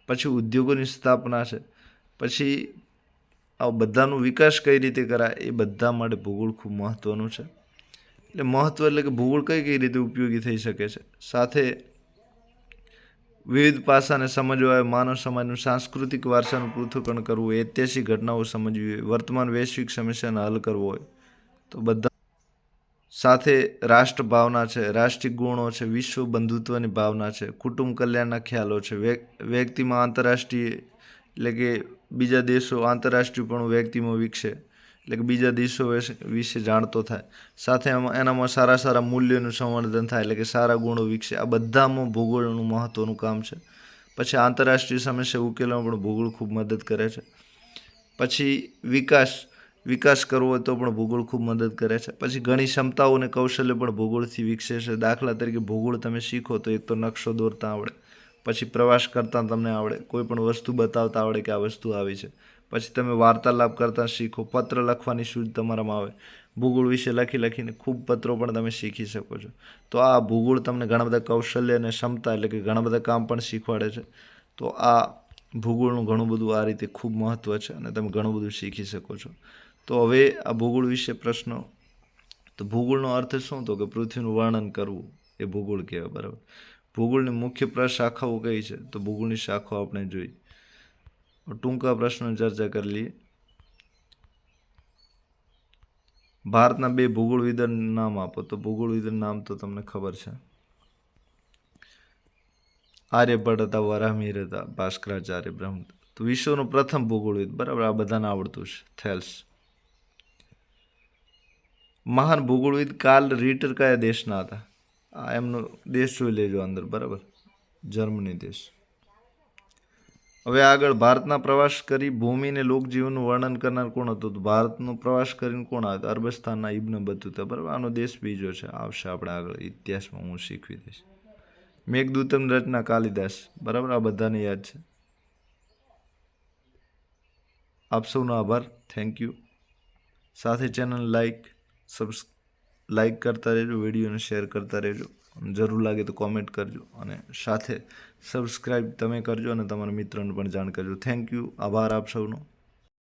પછી ઉદ્યોગોની સ્થાપના છે, પછી આ બધાનો વિકાસ કઈ રીતે કરાય, એ બધા માટે ભૂગોળ ખૂબ મહત્ત્વનું છે. એટલે મહત્ત્વ એટલે કે ભૂગોળ કઈ રીતે ઉપયોગી થઈ શકે છે. સાથે વિવિધ પાસાને સમજવા હોય, માનવ સમાજનું સાંસ્કૃતિક વારસાનું પૃથ્થકરણ કરવું હોય, ઐતિહાસિક ઘટનાઓ સમજવી હોય, વર્તમાન વૈશ્વિક સમસ્યાને હલ કરવો હોય તો બધા સાથે રાષ્ટ્ર ભાવના છે, રાષ્ટ્રીય ગુણો છે, વિશ્વ બંધુત્વની ભાવના છે, કુટુંબ કલ્યાણના ખ્યાલો છે, વ્યક્તિમાં આંતરરાષ્ટ્રીય એટલે કે બીજા દેશો આંતરરાષ્ટ્રીયપણું વ્યક્તિમાં વિકસે એટલે કે બીજા દેશો વિશે જાણતો થાય, સાથે એનામાં સારા સારા મૂલ્યોનું સંવર્ધન થાય એટલે કે સારા ગુણો વિકસે. આ બધામાં ભૂગોળનું મહત્ત્વનું કામ છે. પછી આંતરરાષ્ટ્રીય સમસ્યા ઉકેલવામાં પણ ભૂગોળ ખૂબ મદદ કરે છે. પછી વિકાસ કરવો હોય તો પણ ભૂગોળ ખૂબ મદદ કરે છે. પછી ઘણી ક્ષમતાઓ અને કૌશલ્ય પણ ભૂગોળથી વિકસે છે. દાખલા તરીકે ભૂગોળ તમે શીખો તો એક તો નકશો દોરતા આવડે, પછી પ્રવાસ કરતાં તમને આવડે, કોઈ પણ વસ્તુ બતાવતા આવડે કે આ વસ્તુ આવી છે. પછી તમે વાર્તાલાપ કરતાં શીખો, પત્ર લખવાની સૂઝ તમારામાં આવે, ભૂગોળ વિશે લખીને ખૂબ પત્રો પણ તમે શીખી શકો છો. તો આ ભૂગોળ તમને ઘણા બધા કૌશલ્ય અને ક્ષમતા એટલે કે ઘણા બધા કામ પણ શીખવાડે છે. તો આ ભૂગોળનું ઘણું બધું આ રીતે ખૂબ મહત્ત્વ છે અને તમે ઘણું બધું શીખી શકો છો. તો હવે આ ભૂગોળ વિશે પ્રશ્નો. તો ભૂગોળનો અર્થ શું? તો કે પૃથ્વીનું વર્ણન કરવું એ ભૂગોળ કહેવાય. બરાબર. ભૂગોળની મુખ્ય શાખાઓ કઈ છે? તો ભૂગોળની શાખાઓ આપણે જોઈ. ટૂંકા પ્રશ્નોની ચર્ચા કરી લઈએ. ભારતના 2 ભૂગોળવિદોના નામ આપો. તો ભૂગોળવિદોના નામ તો તમને ખબર છે. આર્યભટ્ટ હતા, વરાહમિહિર હતા, ભાસ્કરાચાર્ય, બ્રહ્મદત્ત. તો વિશ્વનો પ્રથમ ભૂગોળવિદ, બરાબર, આ બધાને આવડતું છે, થેલ્સ. મહાન ભૂગોળવિદ કાર્લ રિટર કયા દેશના હતા? આ એમનો દેશ જોઈ લેજો અંદર, બરાબર, જર્મની દેશ. હવે આગળ ભારતના પ્રવાસ કરી ભૂમિ અને લોકજીવનનું વર્ણન કરનાર કોણ હતું? તો ભારતનો પ્રવાસ કરીને કોણ આવ્યું? અરબસ્તાનના ઇબ્ન બતુતા, બરાબર. આનો દેશ બીજો છે, આવશે આપણે આગળ ઇતિહાસમાં હું શીખવી દઈશ. મેઘદૂતમની રચના કાલિદાસ, બરાબર, આ બધાને યાદ છે. આપ સૌનો આભાર, થેન્ક યુ. સાથે ચેનલ લાઈક કરતા રહેજો, વિડીયોને શેર કરતા રહેજો, જરૂર લાગે તો કોમેન્ટ કરજો અને સાથે સબસ્ક્રાઈબ તમે કરજો અને તમારા મિત્રોને પણ જાણ કરજો. થેન્ક યુ, આભાર આપ સૌનો.